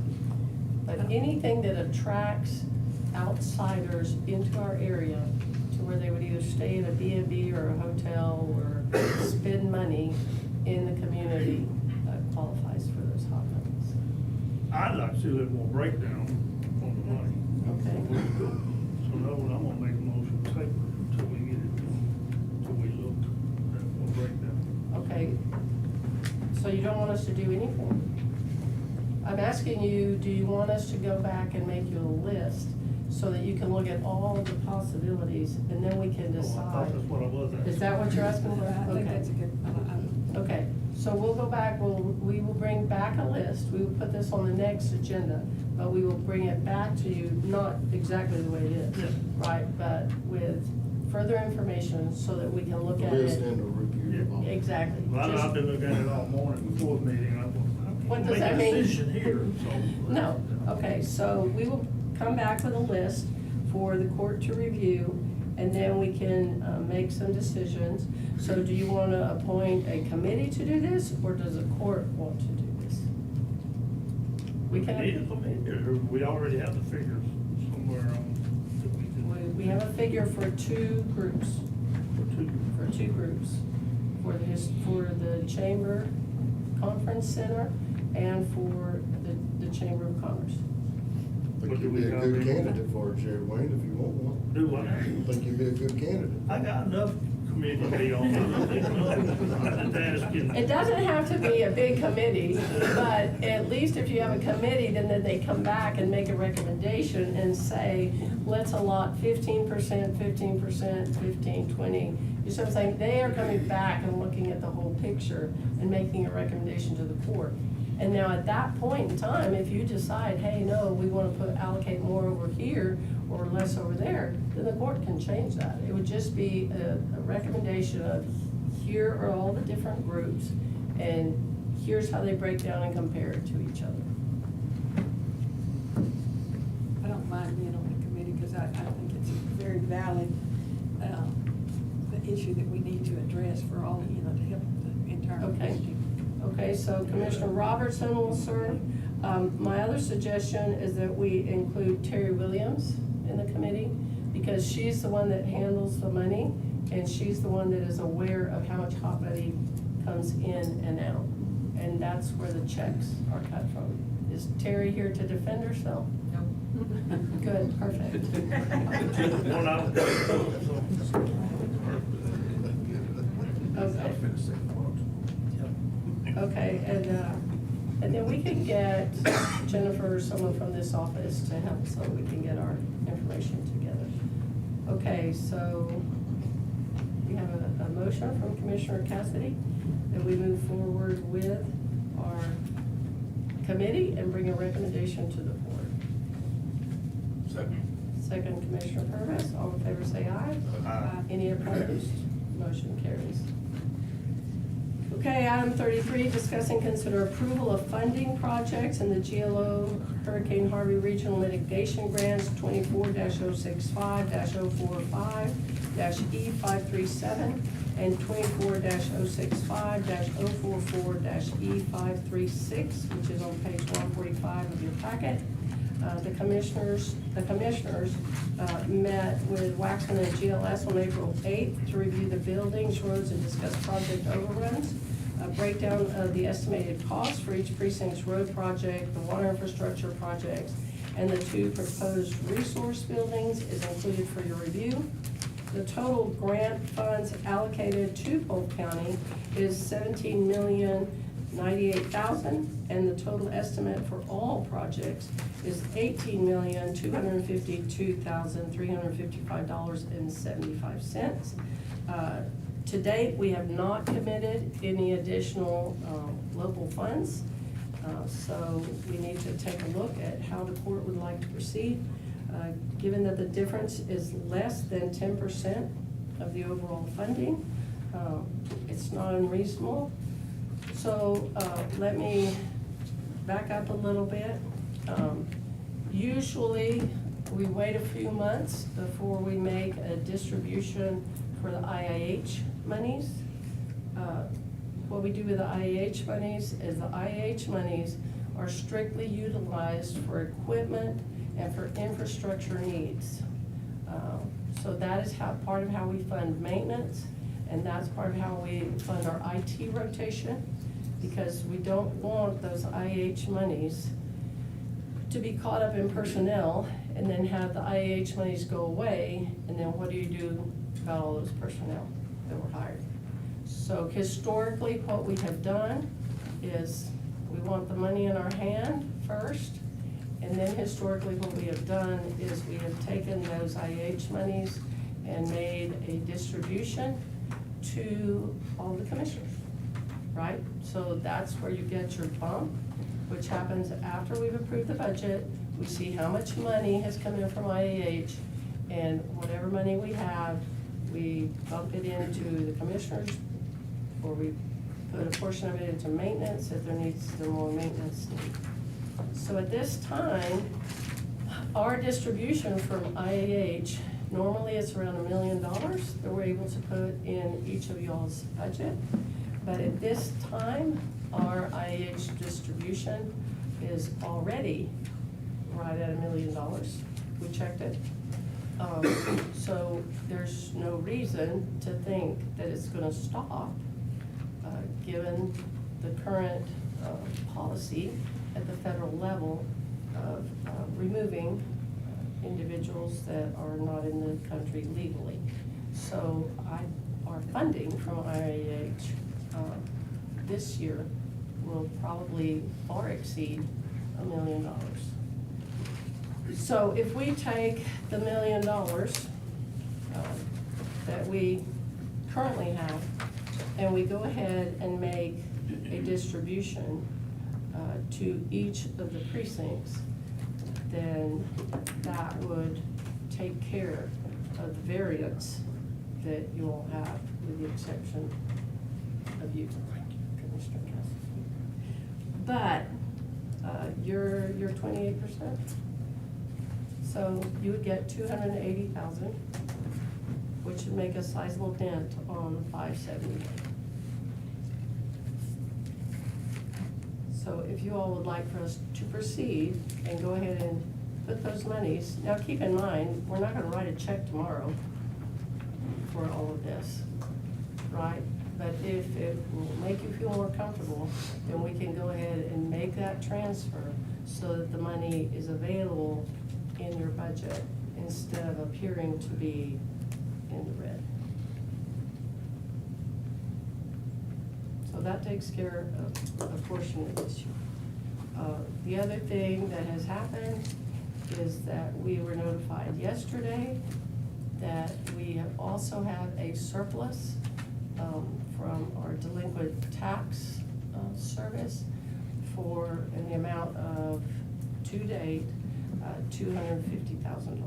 But anything that attracts outsiders into our area to where they would either stay in a B&B or a hotel or spend money in the community qualifies for those hot money. I'd like to see a little more breakdown on the money. Okay. So no, I'm gonna make a motion to table it until we get it, until we look at more breakdown. Okay, so you don't want us to do anything? I'm asking you, do you want us to go back and make you a list so that you can look at all of the possibilities and then we can Oh, I decide? thought that's what I was asking. Is that what you're asking for? I think Okay. that's a good, Okay, so we'll go back, we will bring back a list, we will put this on the next agenda, but we will bring it back to you, not exactly the way it is, Yeah. right, but with further information so that we can look at List it. and a review. of all. Exactly. Well, Just- I've been looking at it all morning before the meeting, and What I'm does making that a mean? decision here, so. No, okay, so we will come back with a list for the court to review, and then we can make some decisions. So do you want to appoint a committee to do this, or does the court want to do this? We We can, need a committee, or we already have the figures somewhere on, that we can. we have a figure for two groups, For two. for the Chamber Conference Center and for the Chamber of Commerce. I think you'd be a good candidate for it, Jerry Wayne, if you want one. Do what? I think you'd be a good candidate. I got enough committee to be on, I'm just asking. It doesn't have to be a big committee, but at least if you have a committee, then they come back and make a recommendation and say, let's allot 15%, 15%, 20. You see what I'm saying? They are coming back and looking at the whole picture and making a recommendation to the court. And now at that point in time, if you decide, hey, no, we want to allocate more over here or less over there, then the court can change that. It would just be a recommendation of, here are all the different groups, and here's how they break down and compare it to each other. I don't mind being on the committee because I think it's a very valid, the issue that we need to address for all, to help the entire Okay. district. Okay, so Commissioner Robertson will serve. My other suggestion is that we include Terry Williams in the committee, because she's the one that handles the money, and she's the one that is aware of how much hot money comes in and out. And that's where the checks are cut from. Is Terry here to defend herself? No. Good, perfect. One out. Okay. Okay, and then we can get Jennifer or someone from this office to help so we can get our information together. Okay, so we have a motion from Commissioner Cassidy that we move forward with our committee and bring a recommendation to the board. Second, Commissioner Purvis. All in favor say aye. Aye. Any opposed? Motion carries. Okay, item 33, discuss and consider approval of funding projects in the GLO Hurricane Harvey Regional Mitigation Grants 24-065-045-E537 and 24-065-044-E536, which is on page 145 of your packet. The commissioners met with Waxman and GLS on April 8th to review the buildings, roads, and discuss project overruns. A breakdown of the estimated costs for each precinct's road project, the water infrastructure projects, and the two proposed resource buildings is included for your review. The total grant funds allocated to Polk County is $17,098,000, and the total estimate for all projects is $18,252,355.75. To date, we have not committed any additional local funds, so we need to take a look at how the court would like to proceed. Given that the difference is less than 10% of the overall funding, it's not unreasonable. So let me back up a little bit. Usually, we wait a few months before we make a distribution for the IIH monies. What we do with the IIH monies is the IIH monies are strictly utilized for equipment and for infrastructure needs. So that is how, part of how we fund maintenance, and that's part of how we fund our IT rotation, because we don't want those IH monies to be caught up in personnel and then have the IH monies go away, and then what do you do about all those personnel that were hired? So historically, what we have done is we want the money in our hand first, and then historically what we have done is we have taken those IH monies and made a distribution to all the commissioners, right? So that's where you get your bump, which happens after we've approved the budget. We see how much money has come in from IAH, and whatever money we have, we bump it into the commissioners, or we put a portion of it into maintenance if there needs some more maintenance need. So at this time, our distribution from IAH, normally it's around $1 million that we're able to put in each of y'all's budget. But at this time, our IAH distribution is already right at $1 million. We checked it. So there's no reason to think that it's gonna stop, given the current policy at the federal level of removing individuals that are not in the country legally. So our funding from IAH this year will probably far exceed $1 million. So if we take the $1 million that we currently have, and we go ahead and make a distribution to each of the precincts, then that would take care of the variance that you all have, with the exception of you, Commissioner Cassidy. But you're 28%. So you would get $280,000, which would make a sizable dent on 570. So if you all would like for us to proceed and go ahead and put those monies, now keep in mind, we're not gonna write a check tomorrow for all of this, right? But if it will make you feel more comfortable, then we can go ahead and make that transfer so that the money is available in your budget instead of appearing to be in the red. So that takes care of a portion of this year. The other thing that has happened is that we were notified yesterday that we also have a surplus from our delinquent tax service in the amount of, to date, $250,000.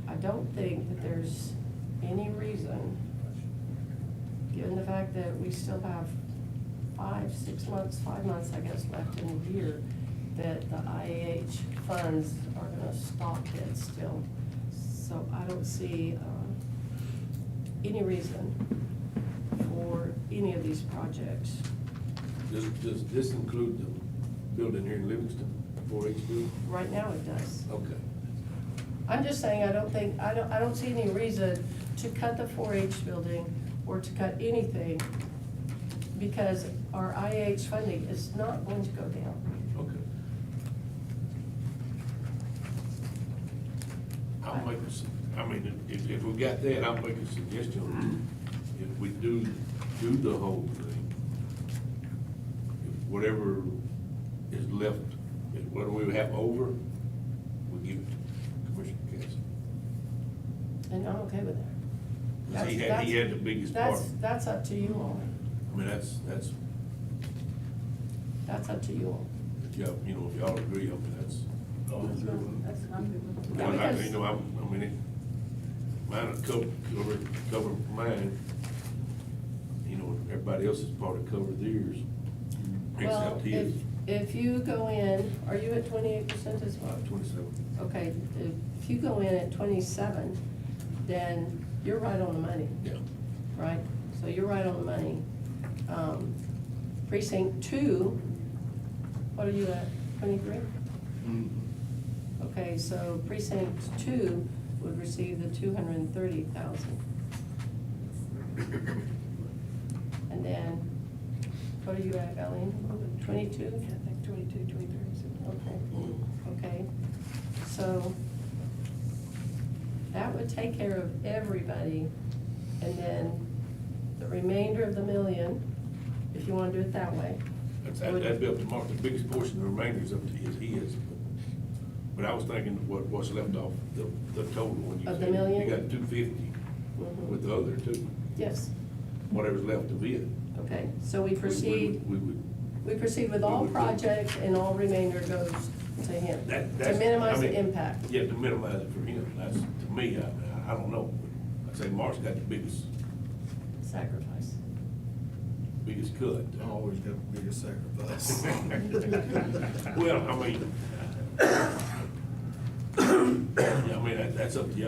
I don't think that there's any reason, given the fact that we still have 5 months, I guess, left in the year, that the IAH funds are gonna stop it still. So I don't see any reason for any of these projects. Does this include the building here in Livingston, 4-H building? Right now it does. Okay. I'm just saying, I don't see any reason to cut the 4-H building or to cut anything, because our IH funding is not going to go down. Okay. I'll make if we got that, I'll make a suggestion. If we do the whole thing, if whatever is left, whatever we have over, we give it to Commissioner Cassidy. And I'm okay with that. 'Cause he had the biggest part. That's up to you all. I mean, that's, That's up to you all. if y'all, if y'all agree, I mean, that's. I'm good with Yeah, I because- Mine will cover mine. Everybody else's part will cover theirs, Well, except his. if you go in, are you at 28% as well? 27. Okay, if you go in at 27, then you're right on the money, Yeah. right? So you're right on the money. Precinct 2, What are you at, 23? Okay, so precinct 2 would receive the 230,000. And then, what are you at, Eileen? 22? I think 22, 23. Okay, so that would take care of everybody. And then the remainder of the million, if you wanna do it that way. That'd be up to Mark, the biggest portion of the remainder is up to his. But I was thinking what's left off, the total when you Of the said million? you got 250 with the other two, Yes, whatever's left of it. okay, so we proceed, We would, we proceed with all projects and all remainder goes to him. To minimize the impact. Yeah, to minimize it for him, that's, to me, I don't know. I'd say Mark's got the biggest Sacrifice. cut. Always got the biggest sacrifice. Well, I mean, yeah, I mean, that's up to you,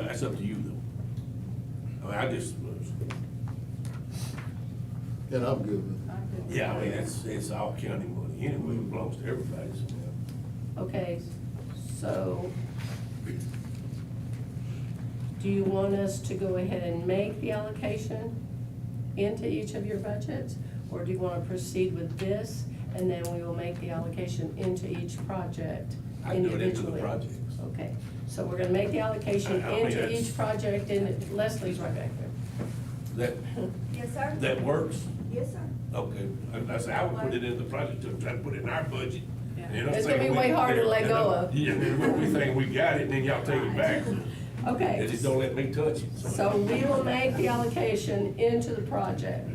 though. I mean, I just, And I'm good with it. yeah, I mean, it's all county money anyway, it belongs to everybody, so. Okay, so do you want us to go ahead and make the allocation into each of your budgets? Or do you want to proceed with this and then we will make the allocation into each project I do it into the individually? projects. Okay, so we're gonna make the allocation I mean, into that's- each project and Leslie's right back there. Yes, sir? That works? Yes, sir. Okay, I say, I would put it in the project, try to put it in our budget. And I'm It's gonna be thinking way we- harder to let go of. Yeah, and then we think we got it, and then y'all take it back. Okay. They just don't let me touch it. So we will make the allocation into the project.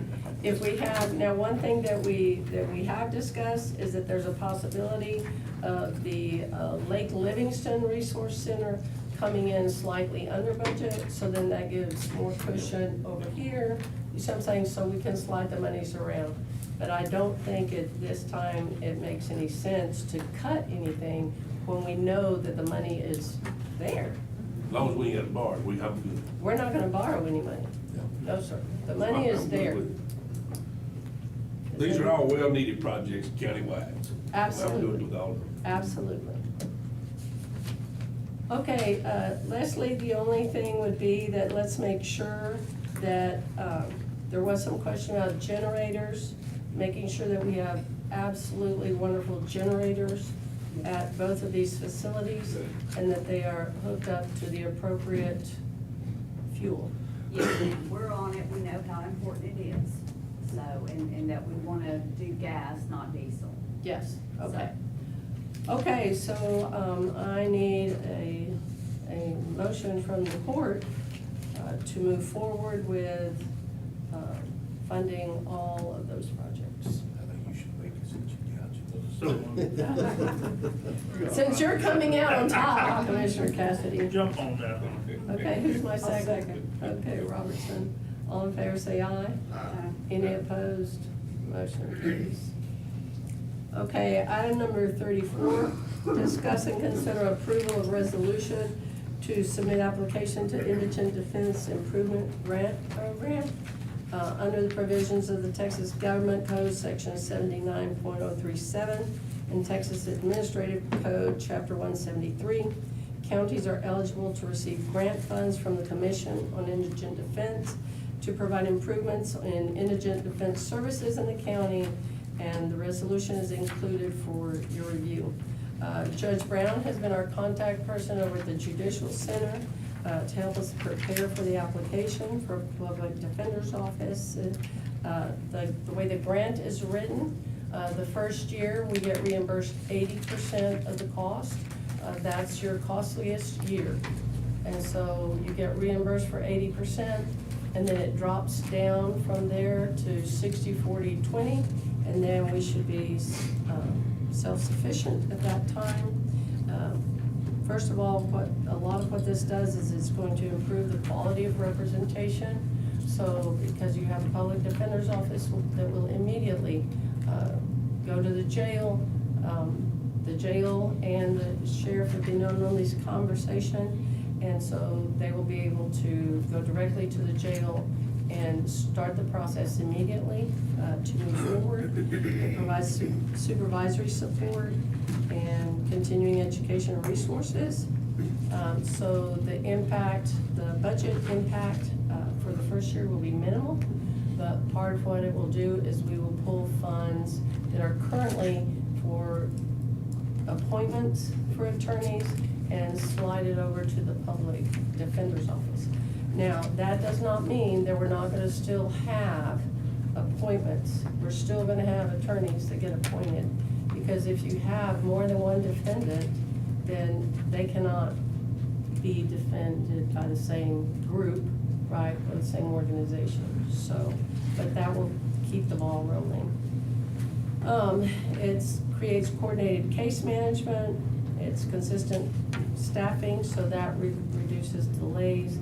If we have, now, one thing that we have discussed is that there's a possibility of the Lake Livingston Resource Center coming in slightly under budget, so then that gives more cushion over here. You see what I'm saying? So we can slide the monies around. But I don't think at this time it makes any sense to cut anything when we know that the money is there. As long as we ain't got to borrow, I'm good. We're not gonna borrow any money. No, sir. The money is I'm good there. with it. These are all well-needed projects countywide. So I'm Absolutely. good with all of them. Absolutely. Okay, Leslie, the only thing would be that let's make sure that, there was some question about generators, making sure that we have absolutely wonderful generators at both of these facilities and that they are hooked up to the appropriate fuel. Yes, ma'am, we're on it, we know how important it is, so, and that we wanna do gas, not diesel. Yes, okay. Okay, so, I need a motion from the court, to move forward with, funding all of those projects. I think you should make it since you got you. Since you're coming out on top, Commissioner Cassidy. Jump on that. Okay, who's my second? Okay, Robertson. All in favor, say aye. Any opposed? Motion carries. Okay, item number 34, discuss and consider approval of resolution to submit application to Indigent Defense Improvement Grant Program under the provisions of the Texas Government Code, Section 79.037, and Texas Administrative Code, Chapter 173. Counties are eligible to receive grant funds from the Commission on Indigent Defense to provide improvements in indigent defense services in the county, and the resolution is included for your review. Judge Brown has been our contact person over at the Judicial Center to help us prepare for the application for Public Defender's Office. The way the grant is written, the first year, we get reimbursed 80% of the cost. That's your costliest year. And so you get reimbursed for 80%, and then it drops down from there to 60, 40, 20, and then we should be self-sufficient at that time. First of all, a lot of what this does is it's going to improve the quality of representation. So, because you have a public defender's office that will immediately go to the jail. The jail and the sheriff have been on this conversation, and so they will be able to go directly to the jail and start the process immediately to move forward. It provides supervisory support and continuing educational resources. So the impact, the budget impact for the first year will be minimal, but part of what it will do is we will pull funds that are currently for appointments for attorneys and slide it over to the public defender's office. Now, that does not mean that we're not gonna still have appointments. We're still gonna have attorneys that get appointed, because if you have more than one defendant, then they cannot be defended by the same group, right, or the same organization. So, but that will keep the ball rolling. It creates coordinated case management, it's consistent staffing, so that reduces delays.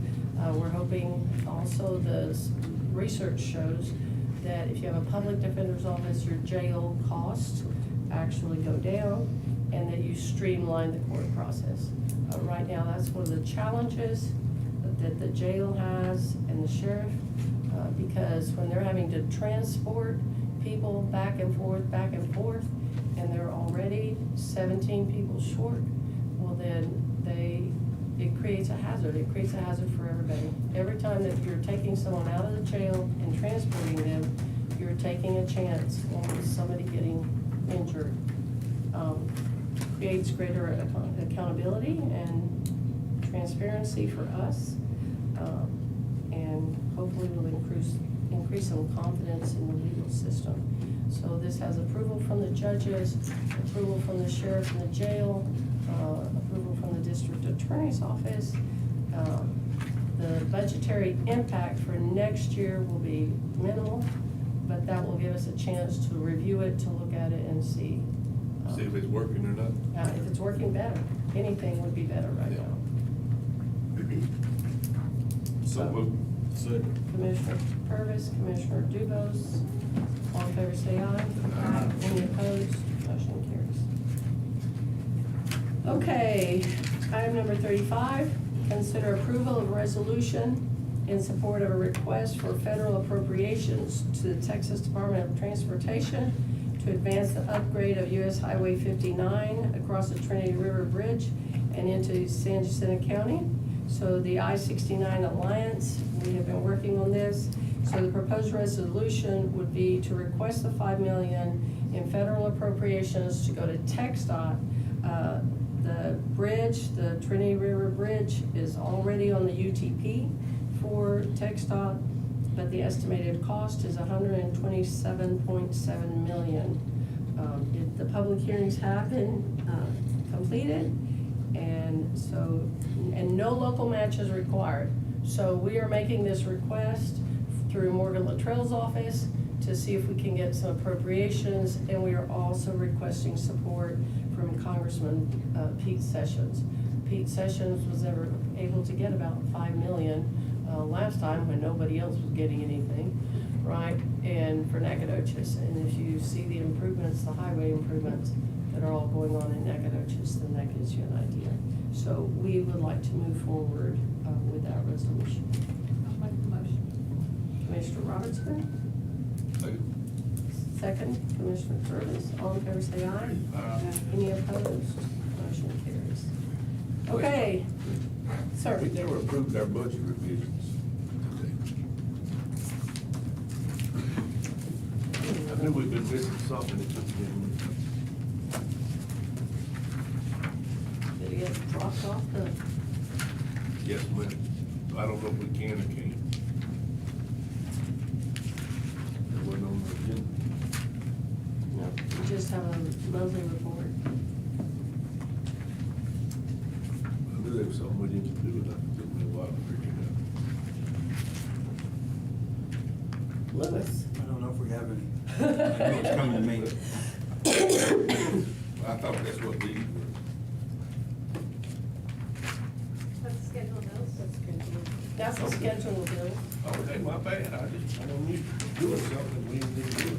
We're hoping also the research shows that if you have a public defender's office, your jail costs actually go down, and that you streamline the court process. Right now, that's one of the challenges that the jail has and the sheriff, because when they're having to transport people back and forth, and they're already 17 people short, well then it creates a hazard. It creates a hazard for everybody. Every time that you're taking someone out of the jail and transporting them, you're taking a chance on somebody getting injured. Creates greater accountability and transparency for us, and hopefully will increase some confidence in the legal system. So this has approval from the judges, approval from the sheriff and the jail, approval from the district attorney's office. The budgetary impact for next year will be minimal, but that will give us a chance to review it, to look at it and see. See if it's working or not. If it's working better, anything would be better right Yeah. now. So moved. Commissioner Purvis, Commissioner Dubose, all in favor say aye. Aye. Any opposed? Motion carries. Okay, item number 35, consider approval of resolution in support of a request for federal appropriations to the Texas Department of Transportation to advance the upgrade of US Highway 59 across the Trinity River Bridge and into San Jacinto County. So the I-69 Alliance, we have been working on this. So the proposed resolution would be to request the $5 million in federal appropriations to go to TxDOT. The bridge, the Trinity River Bridge, is already on the UTP for TxDOT, but the estimated cost is $127.7 million. The public hearings have been completed, and no local match is required. So we are making this request through Morgan Luttrell's office to see if we can get some appropriations, and we are also requesting support from Congressman Pete Sessions. Pete Sessions was ever able to get about $5 million last time when nobody else was getting anything, right? And for Nacogdoches, and if you see the improvements, the highway improvements that are all going on in Nacogdoches, then that gives you an idea. So we would like to move forward with that resolution. I'll make the motion. Commissioner Robertson? Second, Commissioner Purvis. All in favor say aye. Any opposed? Motion carries. Okay, sir. We never approved our budget revisions today. I knew we'd been missing something that took me. Did it get dropped off the? Yes, ma'am. I don't know if we can or can't. It wasn't on the agenda. No, we just have a monthly report. I knew there was something we didn't do, and it took me a while to figure it out. Lewis? I don't know if we have any. It's coming to me. I thought that's what these were. That's scheduled bills. That's the schedule of bills. Okay, my bad, I knew doing something we didn't need to do.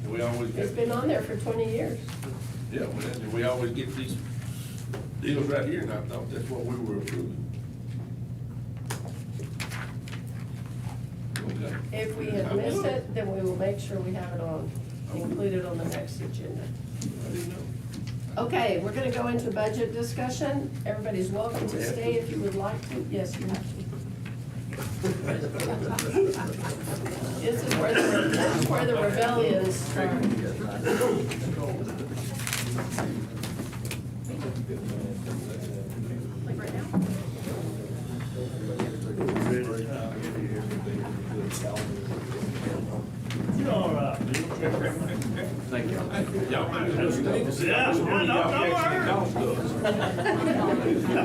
And we always It's get, been on there for 20 years. yeah, we always get these deals right here, and I thought that's what we were approving. If we have missed it, then we will make sure we have it on, included on the next agenda. Okay, we're gonna go into budget discussion. Everybody's welcome to stay if you would like to. Yes, you have to. This is where the rebellions start. Like right now? You all right, Bill? Thank you. Y'all might as well stay. Yeah, no, Y'all actually cost us. No,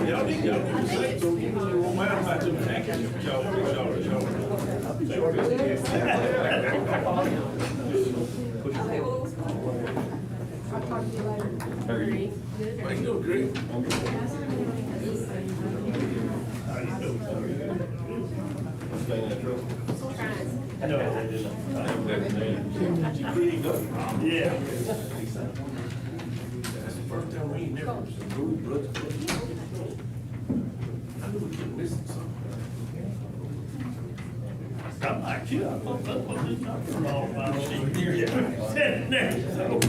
y'all need to say so. It won't matter about them taxes. Y'all. I'll talk to you later. How you doing, Greg? I know they didn't. Yeah. That's the first time we ain't never moved, brother. I knew we kept missing something. I'm like, yeah, I thought that's what this doctor all about. Sitting there, so.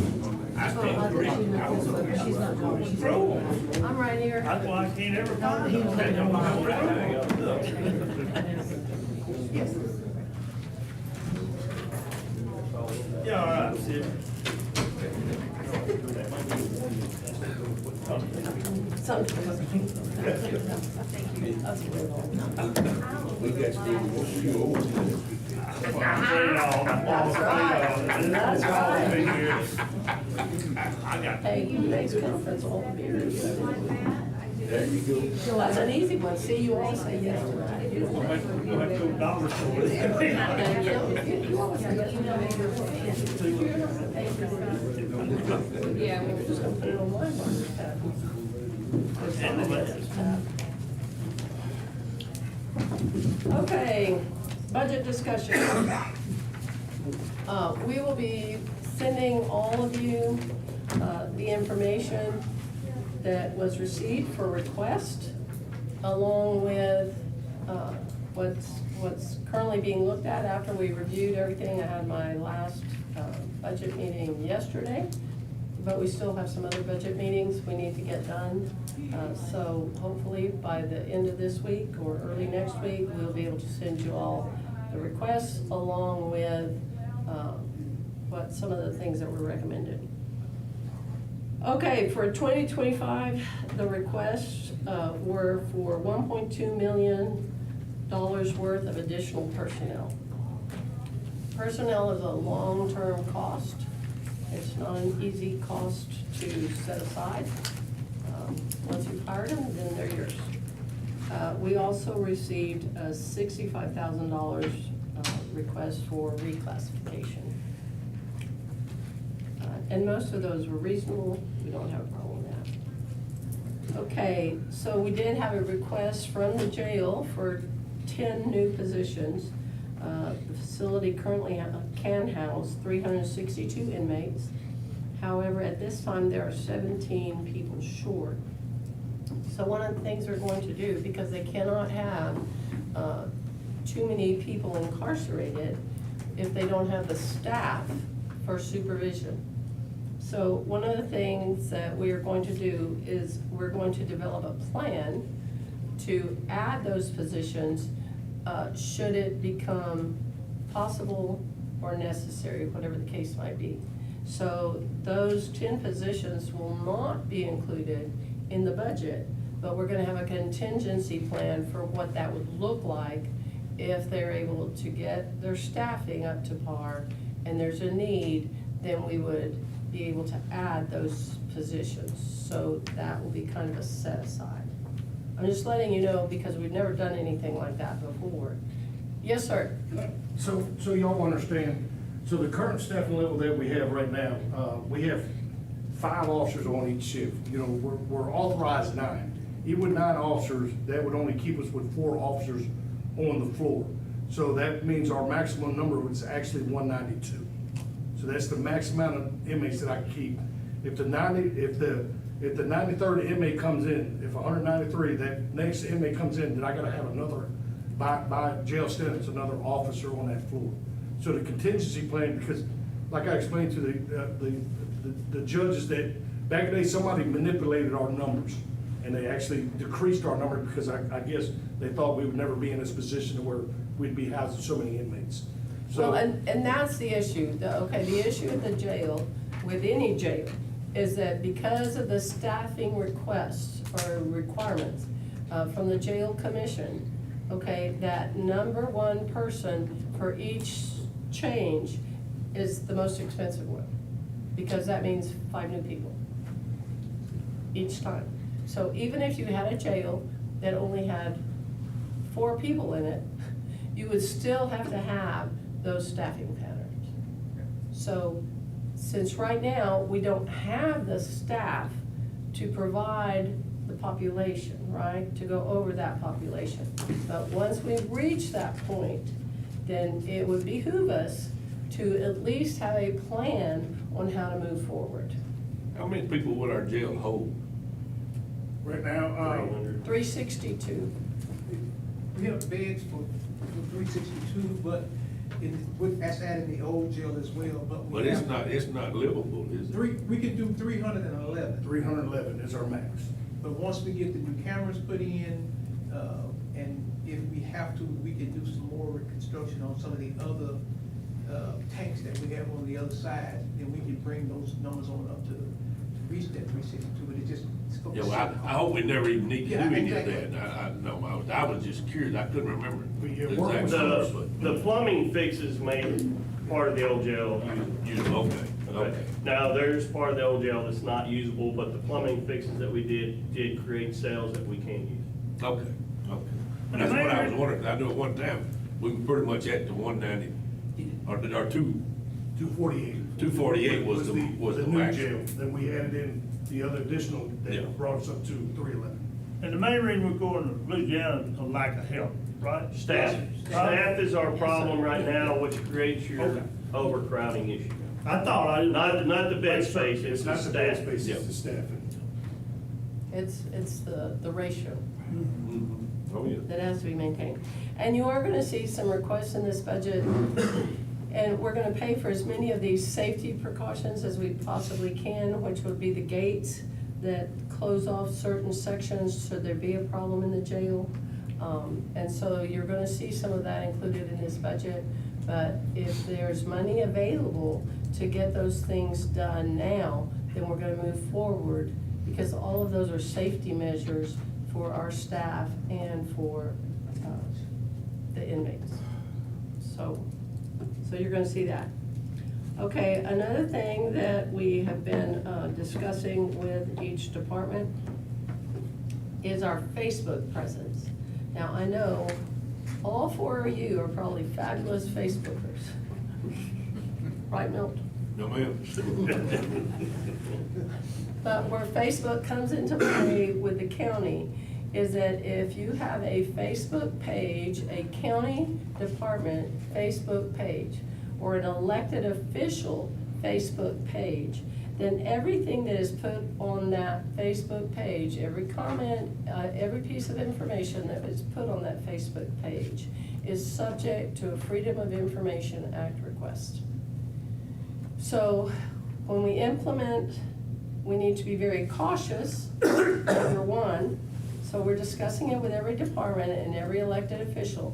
I stand corrected. I was Bro, I'm right here. that's why I can't ever find it. Yeah, all right, Sid. We got Steve, you over there. That's why I'm saying all, that's why I'm saying all. That's right. I got. Hey, you makes conference all beer. There you go. That's an easy one. See, you all say yes to that. We'll have to go to a dollar store. Yeah, we were just gonna put it on Walmart's tab. Okay, budget discussion. We will be sending all of you, the information that was received for request, along with, what's currently being looked at after we reviewed everything. I had my last, budget meeting yesterday, but we still have some other budget meetings we need to get done. So hopefully by the end of this week or early next week, we'll be able to send you all the requests along with, what some of the things that were recommended. Okay, for 2025, the requests were for $1.2 million worth of additional personnel. Personnel is a long-term cost. It's not an easy cost to set aside. Once you've hired them, then they're yours. We also received a $65,000 request for reclassification. And most of those were reasonable. We don't have a problem with that. Okay, so we did have a request from the jail for 10 new positions. The facility currently can house 362 inmates. However, at this time, there are 17 people short. So one of the things they're going to do, because they cannot have too many people incarcerated if they don't have the staff for supervision. So one of the things that we are going to do is we're going to develop a plan to add those positions should it become possible or necessary, whatever the case might be. So those 10 positions will not be included in the budget, but we're gonna have a contingency plan for what that would look like if they're able to get their staffing up to par and there's a need, then we would be able to add those positions. So that will be kind of a set aside. I'm just letting you know because we've never done anything like that before. Yes, sir. So y'all understand, so the current staffing level that we have right now, we have 5 officers on each shift. You know, we're authorized 9. Even with 9 officers, that would only keep us with 4 officers on the floor. So that means our maximum number was actually 192. So that's the max amount of inmates that I can keep. If the 93rd inmate comes in, if 193, that next inmate comes in, then I gotta have another by jail standards, another officer on that floor. So the contingency plan, because like I explained to the judges, that back in the day, somebody manipulated our numbers, and they actually decreased our number because I guess they thought we would never be in this position where we'd be housing so many inmates. So, Well, and that's the issue, the issue at the jail, with any jail, is that because of the staffing requests or requirements from the jail commission, okay, that number one person for each change is the most expensive one, because that means 5 new people each time. So even if you had a jail that only had 4 people in it, you would still have to have those staffing patterns. So since right now, we don't have the staff to provide the population, right, to go over that population. But once we reach that point, then it would behoove us to at least have a plan on how to move forward. How many people would our jail hold? Right now, 362. we have beds for 362, but that's adding the old jail as well, but we But it's have. not livable, is it? We can do 311. 311 is our max. But once we get the new cameras put in, and if we have to, we can do some more reconstruction on some of the other tanks that we have on the other side, then we can bring those numbers on up to reach that 362, but it just. Yeah, well, I hope we never even need to do Yeah, any of exactly. that. I was just curious, I couldn't remember But yeah, the we're- exact numbers, but. The plumbing fixes made part of the old jail usable. Okay. Now, there's part of the old jail that's not usable, but the plumbing fixes that we did create cells that we can use. Okay. And that's what I was wondering, 'cause I know at one time, we were pretty much at the 190, or 248. 248 was the new max. jail. Then we added in the other additional Yeah. that brought us up to 311. And the main reason we're going to Louisiana is a lack of help, right? Staff. Staff is our problem right now, which creates your Okay. overcrowding issue. Not the bed space, it's the not the bed staff. space, Yeah. it's the staffing. It's the ratio Oh, yeah. that has to be maintained. And you are gonna see some requests in this budget, and we're gonna pay for as many of these safety precautions as we possibly can, which would be the gates that close off certain sections should there be a problem in the jail. And so you're gonna see some of that included in this budget, but if there's money available to get those things done now, then we're gonna move forward, because all of those are safety measures for our staff and for the inmates. So you're gonna see that. Okay, another thing that we have been discussing with each department is our Facebook presence. Now, I know all 4 of you are probably fabulous Facebookers. Right, Milt? No, ma'am. But where Facebook comes into play with the county is that if you have a Facebook page, a county department Facebook page, or an elected official Facebook page, then everything that is put on that Facebook page, every comment, every piece of information that is put on that Facebook page is subject to a Freedom of Information Act request. So when we implement, we need to be very cautious, number one. So we're discussing it with every department and every elected official,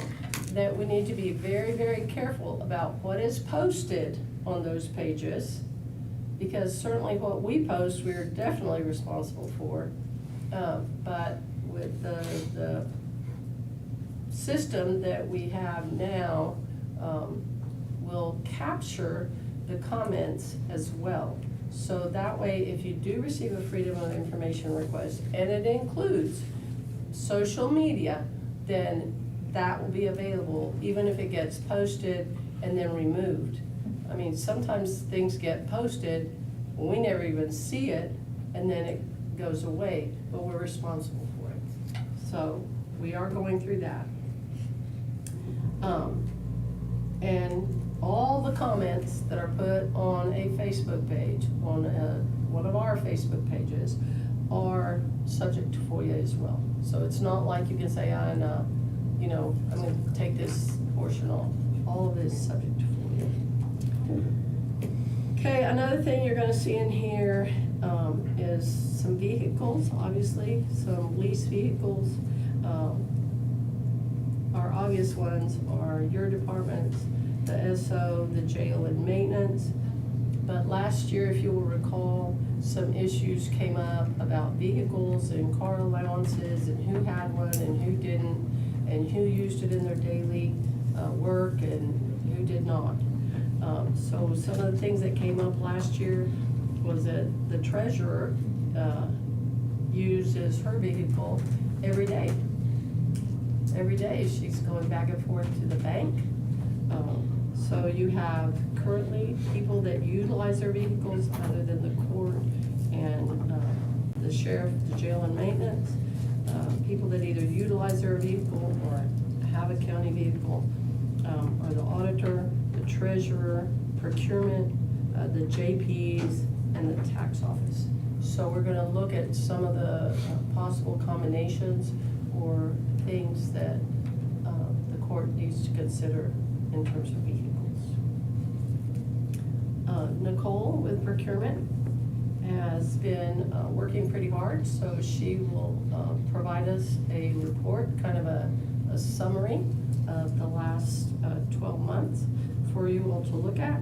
that we need to be very, very careful about what is posted on those pages, because certainly what we post, we're definitely responsible for. But with the system that we have now, will capture the comments as well. So that way, if you do receive a Freedom of Information request, and it includes social media, then that will be available, even if it gets posted and then removed. I mean, sometimes things get posted, we never even see it, and then it goes away, but we're responsible for it. So we are going through that. And all the comments that are put on a Facebook page, on one of our Facebook pages, are subject to FOIA as well. So it's not like you can say, you know, I'm gonna take this portion off. All of it is subject to FOIA. Okay, another thing you're gonna see in here, is some vehicles, obviously, some lease vehicles. Our obvious ones are your departments, the SO, the jail and maintenance. But last year, if you will recall, some issues came up about vehicles and car allowances and who had one and who didn't, and who used it in their daily work and who did not. So some of the things that came up last year was that the treasurer uses her vehicle every day. Every day, she's going back and forth to the bank. So you have currently people that utilize their vehicles other than the court and the sheriff, the jail and maintenance. People that either utilize their vehicle or have a county vehicle are the auditor, the treasurer, procurement, the JPs, and the tax office. So we're gonna look at some of the possible combinations or things that the court needs to consider in terms of vehicles. Nicole with procurement has been working pretty hard, so she will provide us a report, kind of a summary of the last 12 months for you all to look at.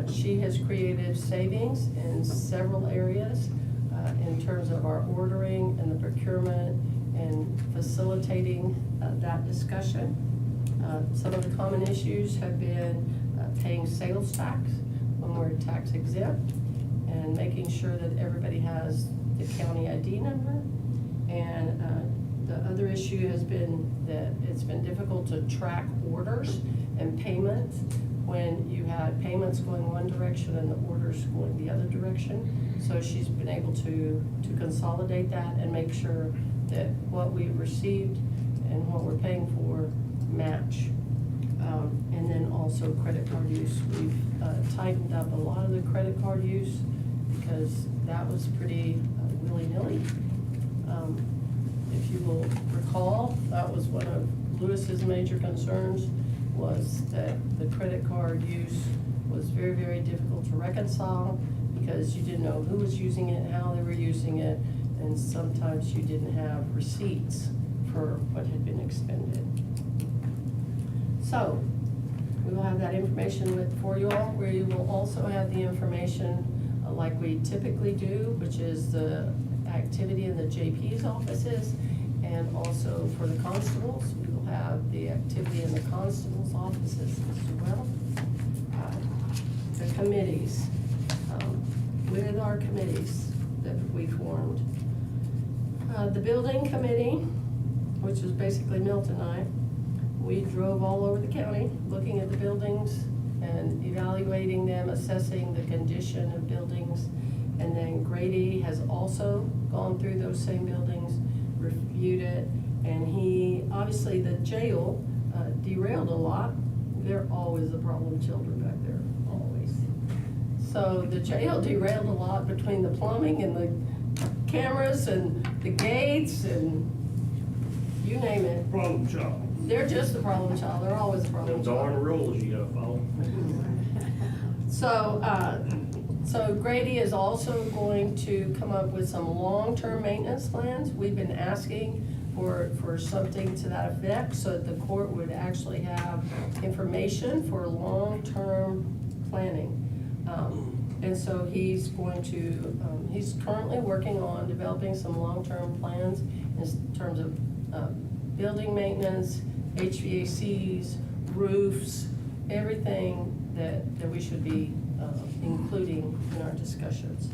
She has created savings in several areas in terms of our ordering and the procurement and facilitating that discussion. Some of the common issues have been paying sales tax when we're tax exempt and making sure that everybody has the county ID number. And the other issue has been that it's been difficult to track orders and payments when you had payments going one direction and the orders going the other direction. So she's been able to consolidate that and make sure that what we received and what we're paying for match. And then also credit card use. We've tightened up a lot of the credit card use because that was pretty willy-nilly. If you will recall, that was one of Lewis's major concerns, was that the credit card use was very, very difficult to reconcile because you didn't know who was using it, how they were using it, and sometimes you didn't have receipts for what had been expended. So, we will have that information for you all, where you will also have the information like we typically do, which is the activity in the JP's offices, and also for the constables, we will have the activity in the constables' offices as well. The committees, with our committees that we formed. The building committee, which is basically Milton and I, we drove all over the county, looking at the buildings and evaluating them, assessing the condition of buildings. And then Grady has also gone through those same buildings, reviewed it, and he, obviously the jail derailed a lot. They're always the problem children back there, always. So the jail derailed a lot between the plumbing and the cameras and the gates and you name it. Problem child. They're just the problem child, they're always the problem Them child. darn rules you gotta follow. So Grady is also going to come up with some long-term maintenance plans. We've been asking for something to that effect, so that the court would actually have information for long-term planning. And so he's going to, he's currently working on developing some long-term plans in terms of building maintenance, HVACs, roofs, everything that we should be including in our discussions.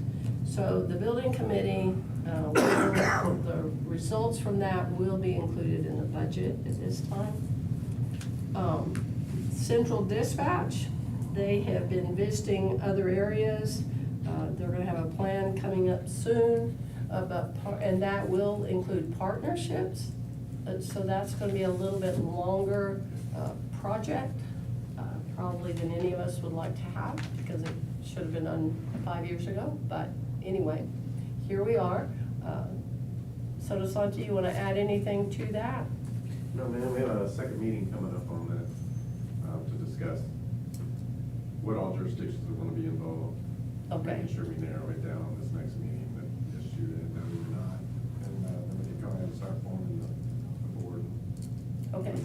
So the building committee, the results from that will be included in the budget at this time. Central Dispatch, they have been visiting other areas. They're gonna have a plan coming up soon, and that will include partnerships. So that's gonna be a little bit longer project, probably than any of us would like to have, because it should have been done 5 years ago. But anyway, here we are. So DeSanti, you wanna add anything to that? No, man, we have a second meeting coming up on that, to discuss what all jurisdictions are gonna be involved. Okay. Making sure we narrow it down on this next meeting, but just shoot it, no, we're not. And, then we can go ahead and start forming the board. Okay.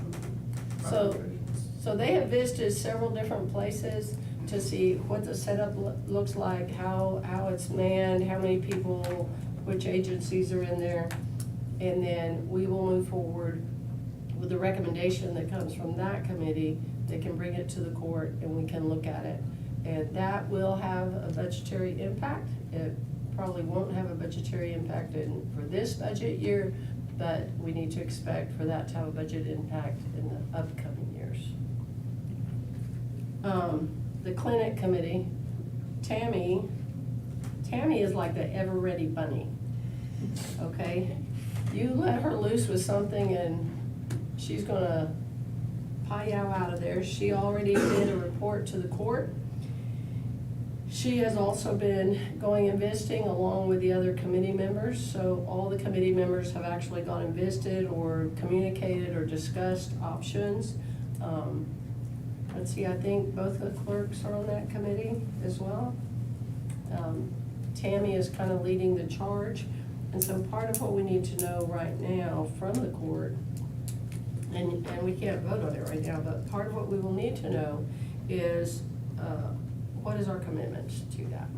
So they have visited several different places to see what the setup looks like, how it's manned, how many people, which agencies are in there. And then we will move forward with the recommendation that comes from that committee that can bring it to the court and we can look at it. And that will have a budgetary impact. It probably won't have a budgetary impact for this budget year, but we need to expect for that to have a budget impact in the upcoming years. The clinic committee, Tammy is like the ever-ready bunny, okay? You let her loose with something and she's gonna pie-yow out of there. She already did a report to the court. She has also been going and visiting along with the other committee members, so all the committee members have actually gone and visited or communicated or discussed options. Let's see, I think both the clerks are on that committee as well. Tammy is kind of leading the charge, and so part of what we need to know right now from the court, and we can't vote on it right now, but part of what we will need to know is what is our commitment to that?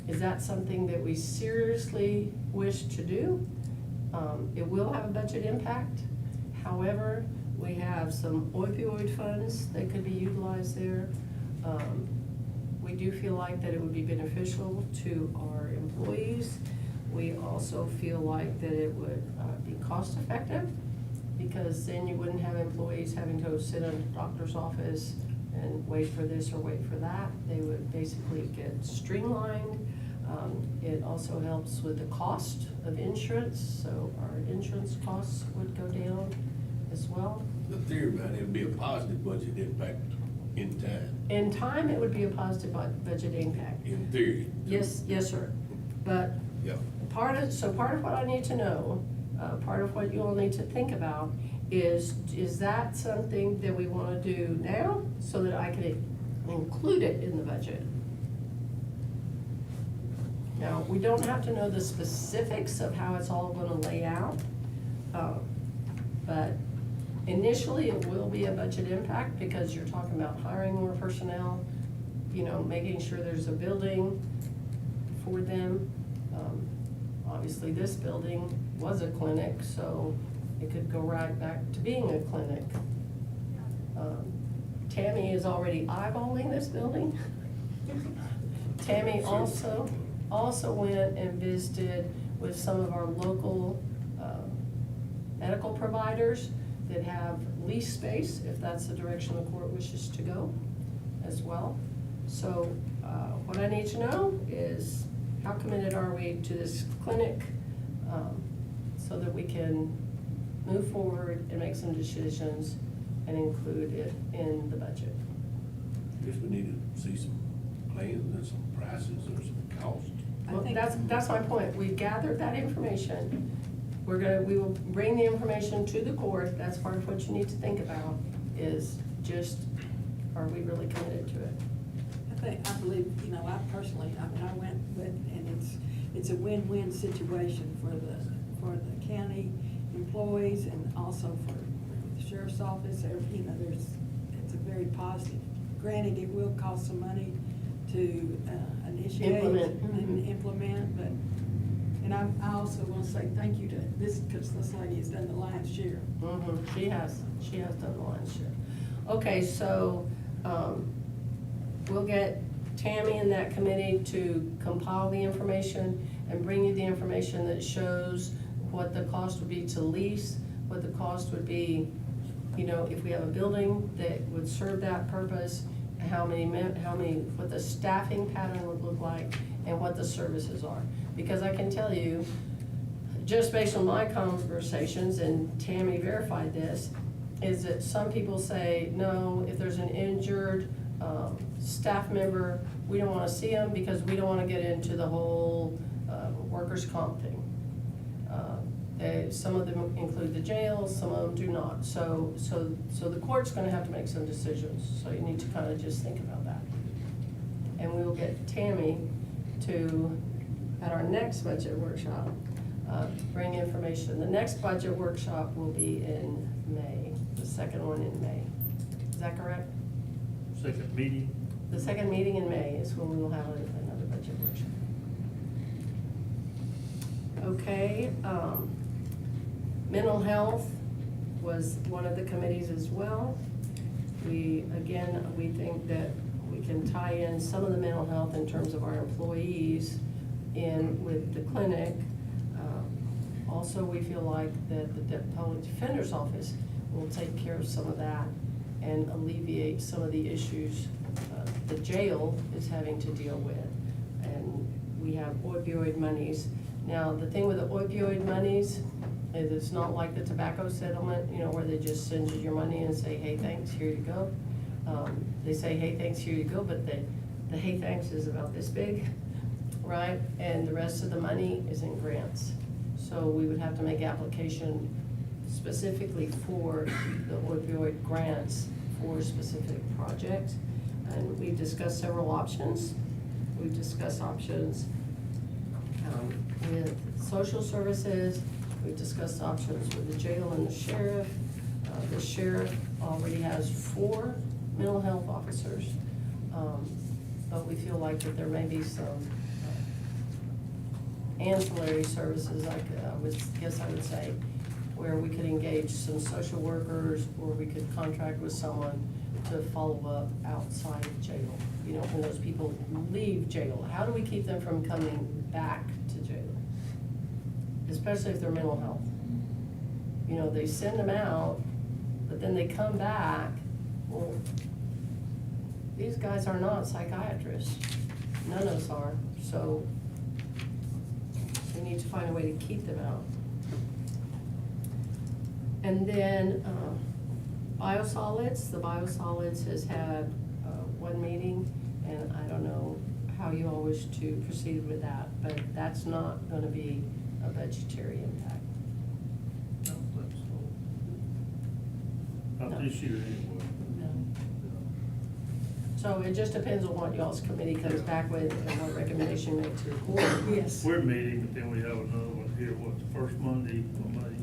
Is that something that we seriously wish to do? It will have a budget impact. However, we have some opioid funds that could be utilized there. We do feel like that it would be beneficial to our employees. We also feel like that it would be cost effective, because then you wouldn't have employees having to go sit in a doctor's office and wait for this or wait for that. They would basically get streamlined. It also helps with the cost of insurance, so our insurance costs would go down as well. The theory behind it would be a positive budget impact in time, In time, it would be a positive budget impact. in theory. Yes, sir. But Yeah. part of what I need to know, part of what you all need to think about is that something that we wanna do now so that I can include it in the budget? Now, we don't have to know the specifics of how it's all gonna lay out, but initially it will be a budget impact because you're talking about hiring more personnel, making sure there's a building for them. Obviously, this building was a clinic, so it could go right back to being a clinic. Tammy is already eyeballing this building. Tammy also went and visited with some of our local medical providers that have lease space, if that's the direction the court wishes to go as well. So what I need to know is how committed are we to this clinic, so that we can move forward and make some decisions and include it in the budget. Guess we need to see some plans and some prices or some costs. Well, that's my point. We've gathered that information. We will bring the information to the court. That's part of what you need to think about, is just, are we really committed to it? I believe, I personally, I went with, and it's a win-win situation for the county employees and also for the sheriff's office. It's a very positive. Granted, it will cost some money to initiate and implement, but, and I also want to say thank you to this, because this lady has done the lion's share. Mm-hmm. She has done the lion's share. Okay, so, we'll get Tammy and that committee to compile the information and bring you the information that shows what the cost would be to lease, what the cost would be, if we have a building that would serve that purpose, what the staffing pattern would look like, and what the services are. Because I can tell you, just based on my conversations, and Tammy verified this, is that some people say, no, if there's an injured staff member, we don't wanna see them because we don't wanna get into the whole workers' comp thing. Some of them include the jails, some of them do not. So the court's gonna have to make some decisions, so you need to kind of just think about that. And we will get Tammy to, at our next budget workshop, bring information. The next budget workshop will be in May, the second one in May. Is that correct? Second meeting. The second meeting in May is when we will have another budget workshop. Okay, mental health was one of the committees as well. We think that we can tie in some of the mental health in terms of our employees in with the clinic. Also, we feel like that the Public Defender's Office will take care of some of that and alleviate some of the issues the jail is having to deal with. And we have opioid monies. Now, the thing with the opioid monies is it's not like the tobacco settlement, you know, where they just send you your money and say, hey, thanks, here you go. They say, hey, thanks, here you go, but the hey, thanks is about this big, right? And the rest of the money is in grants. So we would have to make application specifically for the opioid grants for specific projects. And we've discussed several options. We've discussed options with social services. We've discussed options with the jail and the sheriff. The sheriff already has 4 mental health officers. But we feel like that there may be some ancillary services, like I would say, where we could engage some social workers, or we could contract with someone to follow up outside of jail. You know, when those people leave jail, how do we keep them from coming back to jail? Especially if they're mental health. You know, they send them out, but then they come back. Well, these guys are not psychiatrists. None of us are. So we need to find a way to keep them out. And then biosolids. The biosolids has had one meeting, and I don't know how you all wish to proceed with that, but that's not going to be a budgetary impact. Not this year anyway. No. So it just depends on what y'all's committee comes back with and what recommendation you make to the court. Yes. We're meeting, but then we have another one here, the first Monday of May.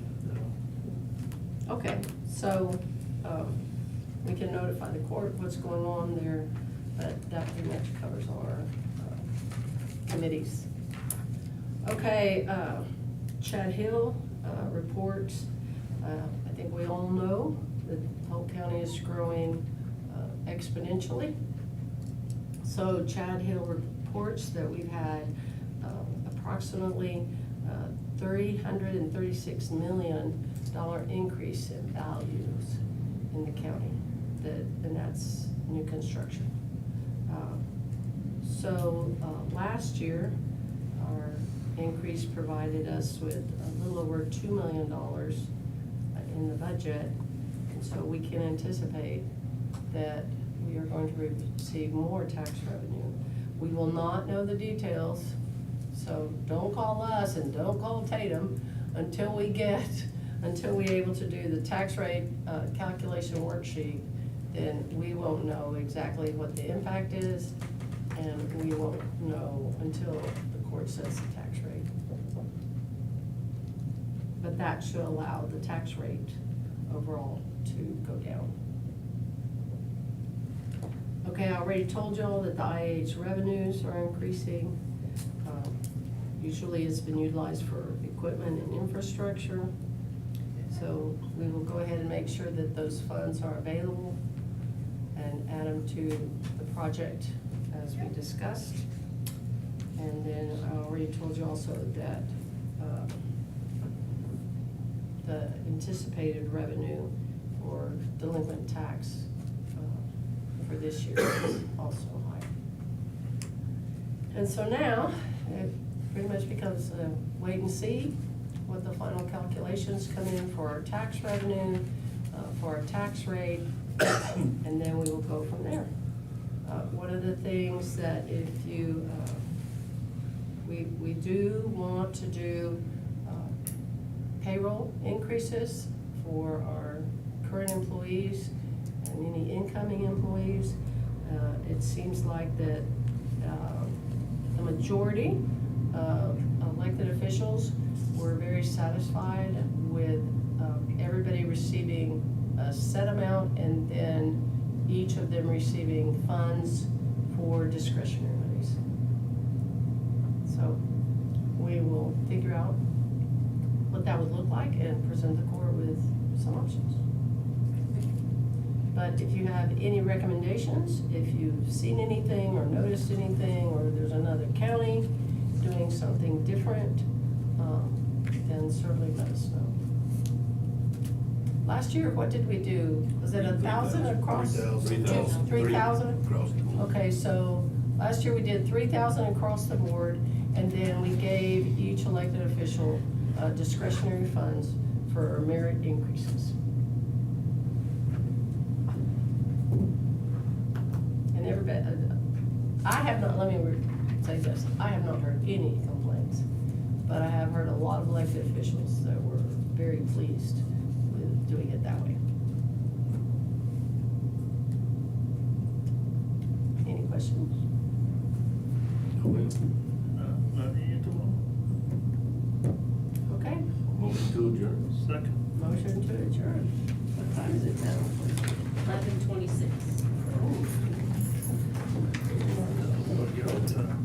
Okay, so, we can notify the court what's going on there, but that pretty much covers our, committees. Okay, Chad Hill, reports, I think we all know that Polk County is growing exponentially. So Chad Hill reports that we've had approximately $336 million increase in values in the county, and that's new construction. Last year, our increase provided us with a little over $2 million in the budget, and so we can anticipate that we are going to receive more tax revenue. We will not know the details, so don't call us and don't call Tatum until we're able to do the tax rate calculation worksheet. Then we won't know exactly what the impact is, and we won't know until the court sets the tax rate. But that should allow the tax rate overall to go down. Okay, I already told y'all that the IH revenues are increasing. Usually it's been utilized for equipment and infrastructure. So we will go ahead and make sure that those funds are available and add them to the project as we discussed. And then I already told you also that the anticipated revenue for delinquent tax for this year is also higher. And so now, it pretty much becomes a wait and see what the final calculations come in for our tax revenue, for our tax rate, and then we will go from there. One of the things that if you, we do want to do payroll increases for our current employees and any incoming employees. It seems like that the majority of elected officials were very satisfied with everybody receiving a set amount and then each of them receiving funds for discretionary monies. So we will figure out what that would look like and present the court with some options. But if you have any recommendations, if you've seen anything or noticed anything, or there's another county doing something different, then certainly let us know. Last year, what did we do? Was it 1,000 across? 3,000. 3,000? Across the board. Okay, so last year we did 3,000 across the board, and then we gave each elected official discretionary funds for merit increases. And everybody, I have not, let me say this, I have not heard any complaints, but I have heard a lot of elected officials that were very pleased with doing it that way. Any questions? Okay, Motion to adjourn. Second. motion to adjourn. What time is it now? 11:26. Get on time.